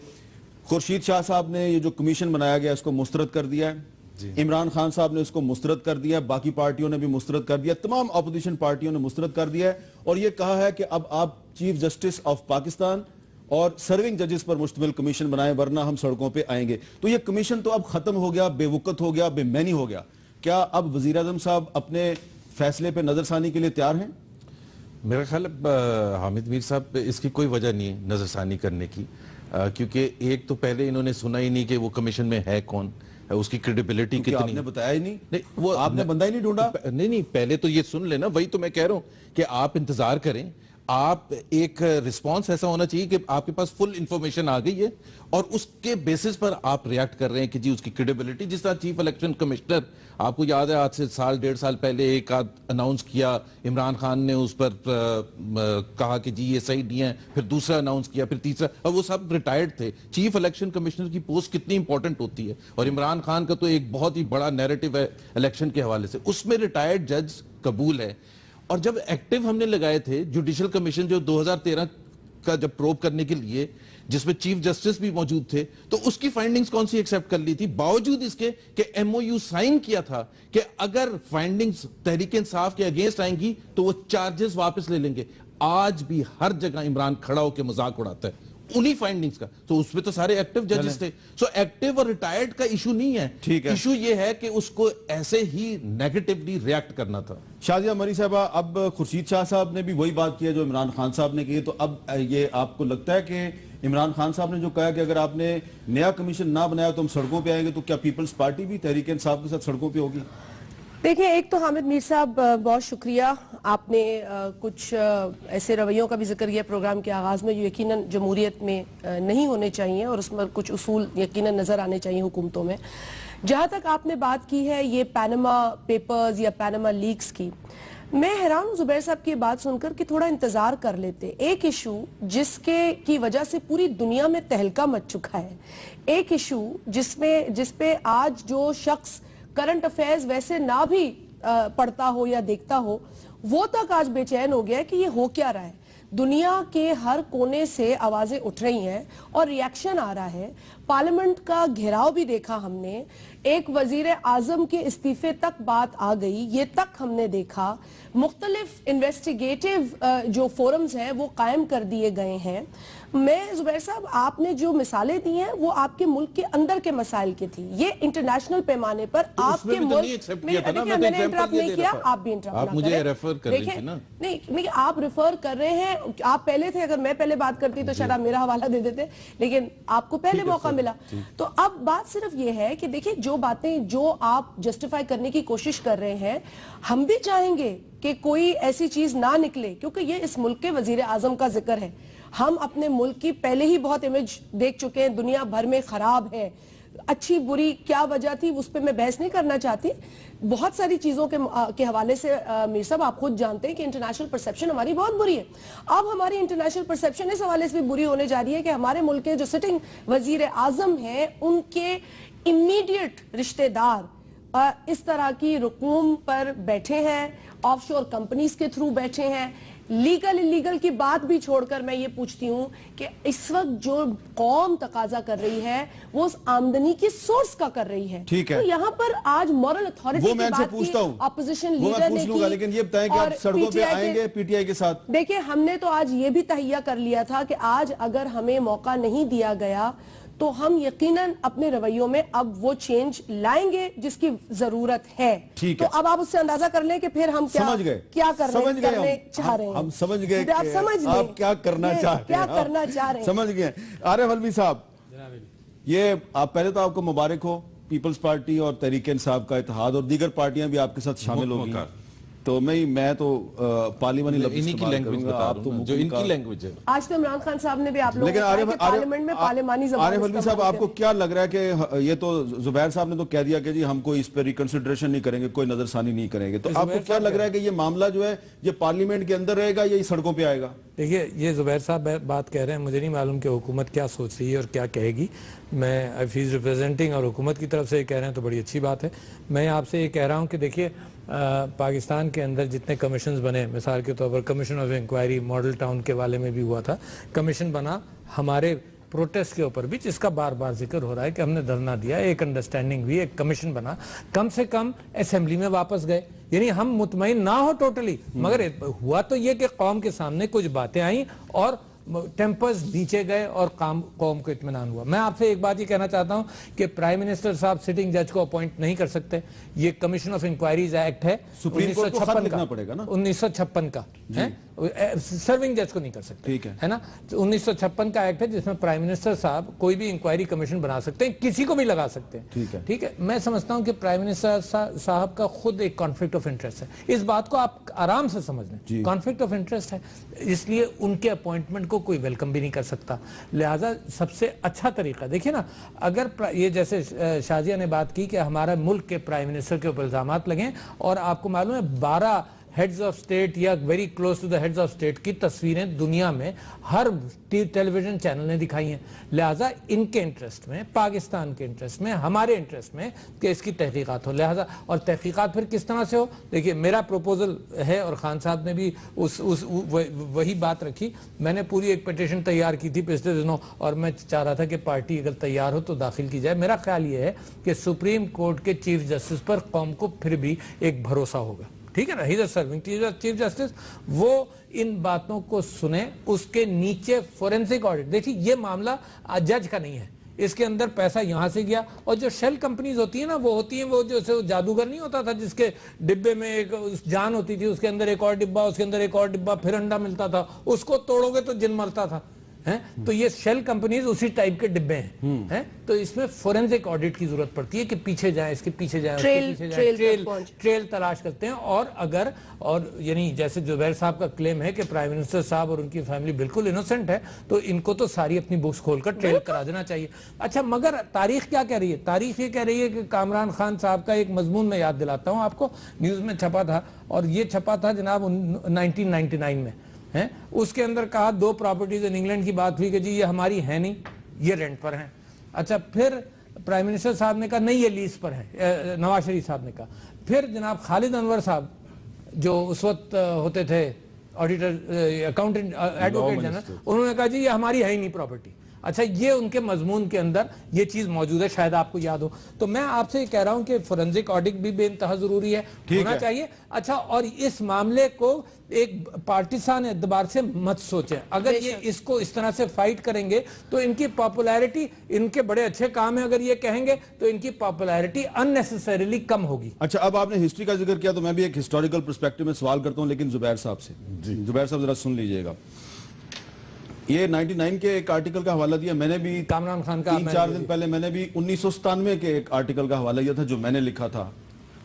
خورشید شاہ صاحب نے یہ جو کمیشن بنایا گیا اس کو مسترد کر دیا ہے, عمران خان صاحب نے اس کو مسترد کر دیا, باقی پارٹیوں نے بھی مسترد کر دیا, تمام اپوزیشن پارٹیوں نے مسترد کر دیا ہے, اور یہ کہا ہے کہ اب آپ چیف جسٹس آف پاکستان اور سرونگ ججز پر مشتمل کمیشن بنائیں ورنہ ہم سڑکوں پہ آئیں گے. تو یہ کمیشن تو اب ختم ہو گیا, بے وقت ہو گیا, بے معنی ہو گیا. کیا اب وزیر اعظم صاحب اپنے فیصلے پہ نظر ثانی کے لیے تیار ہیں؟ میرا خیال ہے حامد میر صاحب اس کی کوئی وجہ نہیں ہے نظر ثانی کرنے کی, کیونکہ ایک تو پہلے انہوں نے سنا ہی نہیں کہ وہ کمیشن میں ہے کون, اس کی کریڈیبلٹی کتنی. آپ نے بتایا ہی نہیں, وہ آپ نے بندہ ہی نہیں ڈھونڈا. نہیں, پہلے تو یہ سن لینا, وہی تو میں کہہ رہا ہوں کہ آپ انتظار کریں. آپ ایک ریسپانس ایسا ہونا چاہیے کہ آپ کے پاس فل انفارمیشن آ گئی ہے اور اس کے بیسس پر آپ ریاکٹ کر رہے ہیں کہ جی اس کی کریڈیبلٹی. جس طرح چیف الیکشن کمشنر, آپ کو یاد ہے آج سے 1.5 سال پہلے ایک اناؤنس کیا, عمران خان نے اس پر کہا کہ جی یہ صحیح نہیں ہے, پھر دوسرا اناؤنس کیا, پھر تیسرا, اور وہ سب ریٹائرڈ تھے. چیف الیکشن کمشنر کی پوسٹ کتنی امپورٹنٹ ہوتی ہے, اور عمران خان کا تو ایک بہت ہی بڑا نیریٹو ہے الیکشن کے حوالے سے, اس میں ریٹائرڈ جج قبول ہے. اور جب ایکٹیو ہم نے لگائے تھے جوڈیشل کمیشن جو 2013 کا جب پروب کرنے کے لیے, جس میں چیف جسٹس بھی موجود تھے, تو اس کی فائنڈنگز کون سی ایکسیپٹ کر لی تھی, باوجود اس کے کہ MOU سائن کیا تھا کہ اگر فائنڈنگز تحریک انصاف کے اگینسٹ آئیں گی تو وہ چارجز واپس لے لیں گے. آج بھی ہر جگہ عمران کھڑا ہو کے مذاق اڑاتا ہے, انہی فائنڈنگز کا. تو اس پہ تو سارے ایکٹیو ججز تھے. سو ایکٹیو اور ریٹائرڈ کا ایشو نہیں ہے, ایشو یہ ہے کہ اس کو ایسے ہی نیگیٹیولی ریاکٹ کرنا تھا. شازیہ مری صاحبہ, اب خورشید شاہ صاحب نے بھی وہی بات کیا جو عمران خان صاحب نے کی, تو اب یہ آپ کو لگتا ہے کہ عمران خان صاحب نے جو کہا کہ اگر آپ نے نیا کمیشن نہ بنایا تو ہم سڑکوں پہ آئیں گے, تو کیا پیپلز پارٹی بھی تحریک انصاف کے ساتھ سڑکوں پہ ہوگی؟ دیکھیں, ایک تو حامد میر صاحب بہت شکریہ, آپ نے کچھ ایسے رویوں کا بھی ذکر کیا پروگرام کے آغاز میں جو یقیناً جمہوریت میں نہیں ہونے چاہیے, اور اس میں کچھ اصول یقیناً نظر آنے چاہیے حکومتوں میں. جہاں تک آپ نے بات کی ہے یہ پیناما پیپرز یا پیناما لیکس کی, میں حیران ہوں زبیر صاحب کی بات سن کر کہ تھوڑا انتظار کر لیتے. ایک ایشو جس کی وجہ سے پوری دنیا میں تہلکہ مچ چکا ہے, ایک ایشو جس پہ آج جو شخص کرنٹ افیئرز ویسے نہ بھی پڑھتا ہو یا دیکھتا ہو, وہ تک آج بے چین ہو گیا کہ یہ ہو کیا رہا ہے. دنیا کے ہر کونے سے آوازیں اٹھ رہی ہیں اور ریاکشن آ رہا ہے. پارلیمنٹ کا گھیراؤ بھی دیکھا ہم نے, ایک وزیر اعظم کے استعفے تک بات آ گئی, یہ تک ہم نے دیکھا. مختلف انویسٹیگیٹو جو فورمز ہیں وہ قائم کر دیے گئے ہیں. میں زبیر صاحب, آپ نے جو مثالیں دی ہیں وہ آپ کے ملک کے اندر کے مسائل کی تھی. یہ انٹرنیشنل پیمانے پر آپ کے ملک میں نے انٹرپٹ نہیں کیا, آپ بھی انٹرپٹ نہ کریں. نہیں, آپ ریفر کر رہے ہیں, آپ پہلے تھے, اگر میں پہلے بات کرتی تو شاید آپ میرا حوالہ دے دیتے, لیکن آپ کو پہلے موقع ملا. تو اب بات صرف یہ ہے کہ دیکھیں جو باتیں جو آپ جسٹیفائی کرنے کی کوشش کر رہے ہیں, ہم بھی چاہیں گے کہ کوئی ایسی چیز نہ نکلے, کیونکہ یہ اس ملک کے وزیر اعظم کا ذکر ہے. ہم اپنے ملک کی پہلے ہی بہت امیج دیکھ چکے ہیں, دنیا بھر میں خراب ہے. اچھی بری کیا وجہ تھی اس پہ میں بحث نہیں کرنا چاہتی. بہت ساری چیزوں کے حوالے سے میر صاحب آپ خود جانتے ہیں کہ انٹرنیشنل پرسیپشن ہماری بہت بری ہے. اب ہماری انٹرنیشنل پرسیپشن اس حوالے سے بھی بری ہونے جا رہی ہے کہ ہمارے ملک کے جو سٹنگ وزیر اعظم ہیں ان کے امیڈیٹ رشتہ دار اس طرح کی رقوم پر بیٹھے ہیں, آف شور کمپنیز کے تھرو بیٹھے ہیں. لیگل انلیگل کی بات بھی چھوڑ کر میں یہ پوچھتی ہوں کہ اس وقت جو قوم تقاضا کر رہی ہے وہ اس آمدنی کی سورس کا کر رہی ہے. ٹھیک ہے, تو یہاں پر آج مورل اتھارٹی کی بات کی اپوزیشن لیڈر نے کی, لیکن یہ بتائیں کہ آپ سڑکوں پہ آئیں گے پی ٹی آئی کے ساتھ؟ دیکھیں, ہم نے تو آج یہ بھی تہیہ کر لیا تھا کہ آج اگر ہمیں موقع نہیں دیا گیا تو ہم یقیناً اپنے رویوں میں اب وہ چینج لائیں گے جس کی ضرورت ہے. ٹھیک ہے, تو اب آپ اس سے اندازہ کر لیں کہ پھر ہم کیا کرنے چاہ رہے ہیں. ہم سمجھ گئے کہ آپ کیا کرنا چاہ رہے ہیں. سمجھ گئے. عارف علوی صاحب, یہ آپ پہلے تو آپ کو مبارک ہو, پیپلز پارٹی اور تحریک انصاف کا اتحاد اور دیگر پارٹیاں بھی آپ کے ساتھ شامل ہو گئی. تو میں تو پارلیمانی لفظ استعمال کروں گا, آپ تو جو ان کی لینگویج ہے. آج تو عمران خان صاحب نے بھی آپ لوگوں کو کہ پارلیمنٹ میں پارلیمانی زبان. عارف علوی صاحب, آپ کو کیا لگ رہا ہے کہ یہ تو زبیر صاحب نے تو کہہ دیا کہ جی ہم کوئی اس پہ ریکنسیڈریشن نہیں کریں گے, کوئی نظر ثانی نہیں کریں گے, تو آپ کو کیا لگ رہا ہے کہ یہ معاملہ جو ہے یہ پارلیمنٹ کے اندر رہے گا یا یہ سڑکوں پہ آئے گا؟ دیکھیے, یہ زبیر صاحب بات کہہ رہے ہیں, مجھے نہیں معلوم کہ حکومت کیا سوچ رہی ہے اور کیا کہے گی. میں اف ہی از ریپرزینٹنگ اور حکومت کی طرف سے یہ کہہ رہے ہیں تو بڑی اچھی بات ہے. میں آپ سے یہ کہہ رہا ہوں کہ دیکھیے, پاکستان کے اندر جتنے کمیشنز بنے, مثال کے طور پر commission of inquiry Model Town کے والے میں بھی ہوا تھا, کمیشن بنا ہمارے پروٹیسٹ کے اوپر بھی, جس کا بار بار ذکر ہو رہا ہے کہ ہم نے دھرنا دیا, ایک انڈرسٹینڈنگ ہوئی, ایک کمیشن بنا, کم سے کم اسمبلی میں واپس گئے. یعنی ہم مطمئن نہ ہو ٹوٹلی, مگر ہوا تو یہ کہ قوم کے سامنے کچھ باتیں آئیں اور ٹیمپرز نیچے گئے اور قوم کو اطمینان ہوا. میں آپ سے ایک بات یہ کہنا چاہتا ہوں کہ پرائم منسٹر صاحب سٹنگ جج کو اپوائنٹ نہیں کر سکتے. یہ کمیشن آف انکوائریز ایکٹ ہے 1956 کا, سرونگ جج کو نہیں کر سکتے, ہے نا. 1956 کا ایکٹ ہے جس میں پرائم منسٹر صاحب کوئی بھی انکوائری کمیشن بنا سکتے ہیں, کسی کو بھی لگا سکتے ہیں. ٹھیک ہے, میں سمجھتا ہوں کہ پرائم منسٹر صاحب کا خود ایک کانفلکٹ آف انٹرسٹ ہے. اس بات کو آپ آرام سے سمجھ لیں, کانفلکٹ آف انٹرسٹ ہے, اس لیے ان کے اپوائنٹمنٹ کو کوئی ویلکم بھی نہیں کر سکتا. لہٰذا سب سے اچھا طریقہ دیکھیں نا, اگر یہ جیسے شازیہ نے بات کی کہ ہمارا ملک کے پرائم منسٹر کے اوپر الزامات لگیں, اور آپ کو معلوم ہے 12 ہیڈز آف سٹیٹ یا very close to the heads of state کی تصویریں دنیا میں ہر ٹیلی ویژن چینل نے دکھائی ہیں. لہٰذا ان کے انٹرسٹ میں, پاکستان کے انٹرسٹ میں, ہمارے انٹرسٹ میں کہ اس کی تحقیقات ہو. لہٰذا اور تحقیقات پھر کس طرح سے ہو, دیکھیے میرا پروپوزل ہے اور خان صاحب نے بھی وہی بات رکھی. میں نے پوری ایک پٹیشن تیار کی تھی پچھلے دنوں, اور میں چاہ رہا تھا کہ پارٹی اگر تیار ہو تو داخل کی جائے. میرا خیال یہ ہے کہ سپریم کورٹ کے چیف جسٹس پر قوم کو پھر بھی ایک بھروسہ ہوگا. ٹھیک ہے نا, ہی از سرونگ چیف جسٹس, وہ ان باتوں کو سنیں. اس کے نیچے فورینسک آڈٹ, دیکھیے یہ معاملہ جج کا نہیں ہے, اس کے اندر پیسہ یہاں سے گیا. اور جو شیل کمپنیز ہوتی ہیں نا, وہ ہوتی ہیں وہ جو جادوگر نہیں ہوتا تھا جس کے ڈبے میں ایک جان ہوتی تھی, اس کے اندر ایک اور ڈبہ, اس کے اندر ایک اور ڈبہ, پھر انڈا ملتا تھا, اس کو توڑو گے تو جن مرتا تھا. تو یہ شیل کمپنیز اسی ٹائپ کے ڈبے ہیں. تو اس میں فورینسک آڈٹ کی ضرورت پڑتی ہے کہ پیچھے جائیں, اس کے پیچھے جائیں, ٹریل تلاش کرتے ہیں. اور اگر یعنی جیسے زبیر صاحب کا کلیم ہے کہ پرائم منسٹر صاحب اور ان کی فیملی بالکل انوسنٹ ہے, تو ان کو تو ساری اپنی بکس کھول کر ٹریل کرا دینا چاہیے. اچھا, مگر تاریخ کیا کہہ رہی ہے؟ تاریخ یہ کہہ رہی ہے کہ کامران خان صاحب کا ایک مضمون میں یاد دلاتا ہوں آپ کو, نیوز میں چھپا تھا, اور یہ چھپا تھا جناب 1999 میں. اس کے اندر کہا 2 پراپرٹیز ان انگلینڈ کی بات ہوئی کہ جی یہ ہماری ہے نہیں, یہ رینٹ پر ہیں. اچھا, پھر پرائم منسٹر صاحب نے کہا نہیں یہ لیز پر ہے, نواز شریف صاحب نے کہا. پھر جناب خالد انور صاحب جو اس وقت ہوتے تھے آڈیٹر, اکاؤنٹنٹ, ایڈوکیٹ جنرل, انہوں نے کہا جی یہ ہماری ہے ہی نہیں پراپرٹی. اچھا, یہ ان کے مضمون کے اندر یہ چیز موجود ہے, شاید آپ کو یاد ہو. تو میں آپ سے یہ کہہ رہا ہوں کہ فورینسک آڈٹ بھی بے انتہا ضروری ہے, ہونا چاہیے. اچھا, اور اس معاملے کو ایک پارٹیسان اعتبار سے مت سوچیں. اگر یہ اس کو اس طرح سے فائٹ کریں گے تو ان کی پاپولیرٹی, ان کے بڑے اچھے کام ہیں اگر یہ کہیں گے تو ان کی پاپولیرٹی اننیسیسریلی کم ہوگی. اچھا, اب آپ نے ہسٹری کا ذکر کیا تو میں بھی ایک ہسٹوریکل پرسپیکٹو میں سوال کرتا ہوں, لیکن زبیر صاحب سے. زبیر صاحب ذرا سن لیجئے گا. یہ 99 کے ایک آرٹیکل کا حوالہ دیا, میں نے بھی کامران خان کا 3-4 دن پہلے میں نے بھی 1997 کے ایک آرٹیکل کا حوالہ دیا تھا جو میں نے لکھا تھا,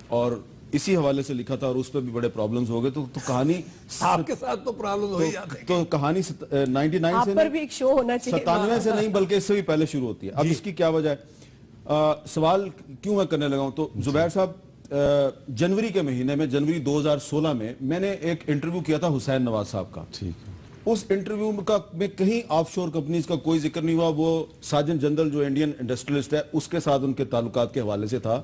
اور اسی حوالے سے لکھا تھا, اور اس پہ بھی بڑے پرابلمز ہو گئے. تو کہانی آپ کے ساتھ تو پرابلم ہو ہی جاتے ہیں. تو کہانی 99 سے پر بھی ایک شو ہونا چاہیے, 97 سے نہیں بلکہ اس سے بھی پہلے شروع ہوتی ہے. اب اس کی کیا وجہ ہے, سوال کیوں میں کرنے لگا ہوں, تو زبیر صاحب جنوری کے مہینے میں, جنوری 2016 میں نے ایک انٹرویو کیا تھا حسین نواز صاحب کا. اس انٹرویو میں کہیں آف شور کمپنیز کا کوئی ذکر نہیں ہوا. وہ ساجن جنرل جو انڈین انڈسٹریلسٹ ہے اس کے ساتھ ان کے تعلقات کے حوالے سے تھا.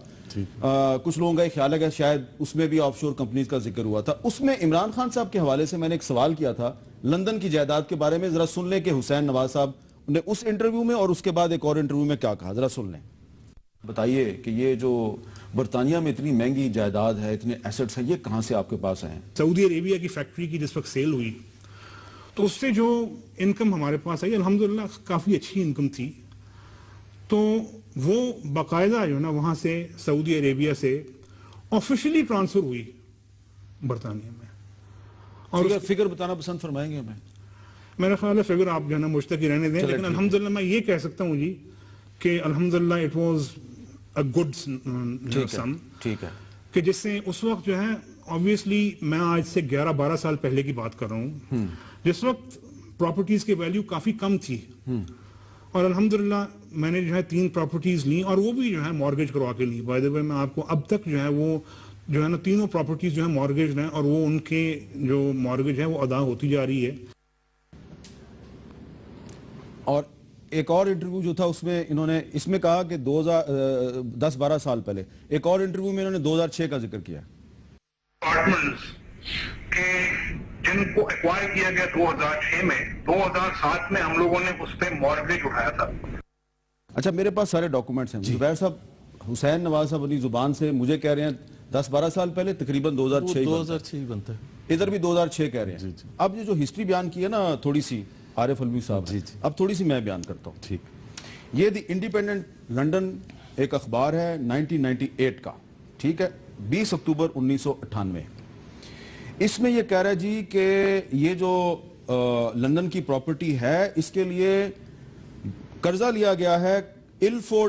کچھ لوگوں کا خیال ہے کہ شاید اس میں بھی آف شور کمپنیز کا ذکر ہوا تھا. اس میں عمران خان صاحب کے حوالے سے میں نے ایک سوال کیا تھا لندن کی جائیداد کے بارے میں. ذرا سن لیں کہ حسین نواز صاحب نے اس انٹرویو میں اور اس کے بعد ایک اور انٹرویو میں کیا کہا, ذرا سن لیں. بتائیے کہ یہ جو برطانیہ میں اتنی مہنگی جائیداد ہے, اتنے ایسٹس ہیں, یہ کہاں سے آپ کے پاس آئے ہیں؟ سعودی عربیہ کی فیکٹری کی جس وقت سیل ہوئی تو اس سے جو انکم ہمارے پاس آئی الحمدللہ کافی اچھی انکم تھی. تو وہ باقاعدہ جو نا وہاں سے سعودی عربیہ سے آفیشلی ٹرانسفر ہوئی برطانیہ میں. اور فگر بتانا پسند فرمائیں گے ہمیں؟ میرا خیال ہے فگر آپ جو ہے نا مشتقی رہنے دیں, لیکن الحمدللہ میں یہ کہہ سکتا ہوں جی کہ الحمدللہ اٹ واز اے گڈ سم, کہ جس سے اس وقت جو ہے obviously میں آج سے 11-12 سال پہلے کی بات کر رہا ہوں, جس وقت پراپرٹیز کی ویلیو کافی کم تھی, اور الحمدللہ میں نے جو ہے 3 پراپرٹیز لی, اور وہ بھی جو ہے مارگیج کروا کے لی. بائی دی وے میں آپ کو اب تک جو ہے وہ جو ہے نا تینوں پراپرٹیز جو ہے مارگیج ہیں, اور وہ ان کے جو مارگیج ہے وہ ادا ہوتی جا رہی ہے. اور ایک اور انٹرویو جو تھا اس میں انہوں نے اس میں کہا کہ 10-12 سال پہلے, ایک اور انٹرویو میں انہوں نے 2006 کا ذکر کیا. اپارٹمنٹس کے جن کو ایکوائر کیا گیا 2006 میں, 2007 میں ہم لوگوں نے اس پہ مارگیج اٹھایا تھا. اچھا, میرے پاس سارے ڈاکومنٹس ہیں. زبیر صاحب, حسین نواز صاحب اپنی زبان سے مجھے کہہ رہے ہیں 10-12 سال پہلے, تقریباً 2006 ہی بنتا ہے, ادھر بھی 2006 کہہ رہے ہیں. اب یہ جو ہسٹری بیان کی ہے نا تھوڑی سی عارف علوی صاحب, اب تھوڑی سی میں بیان کرتا ہوں. ٹھیک, یہ دی انڈیپینڈنٹ لنڈن ایک اخبار ہے 1998 کا, ٹھیک ہے, 20 اکتوبر 1998. اس میں یہ کہہ رہا ہے جی کہ یہ جو لندن کی پراپرٹی ہے اس کے لیے قرضہ لیا گیا ہے الفورڈ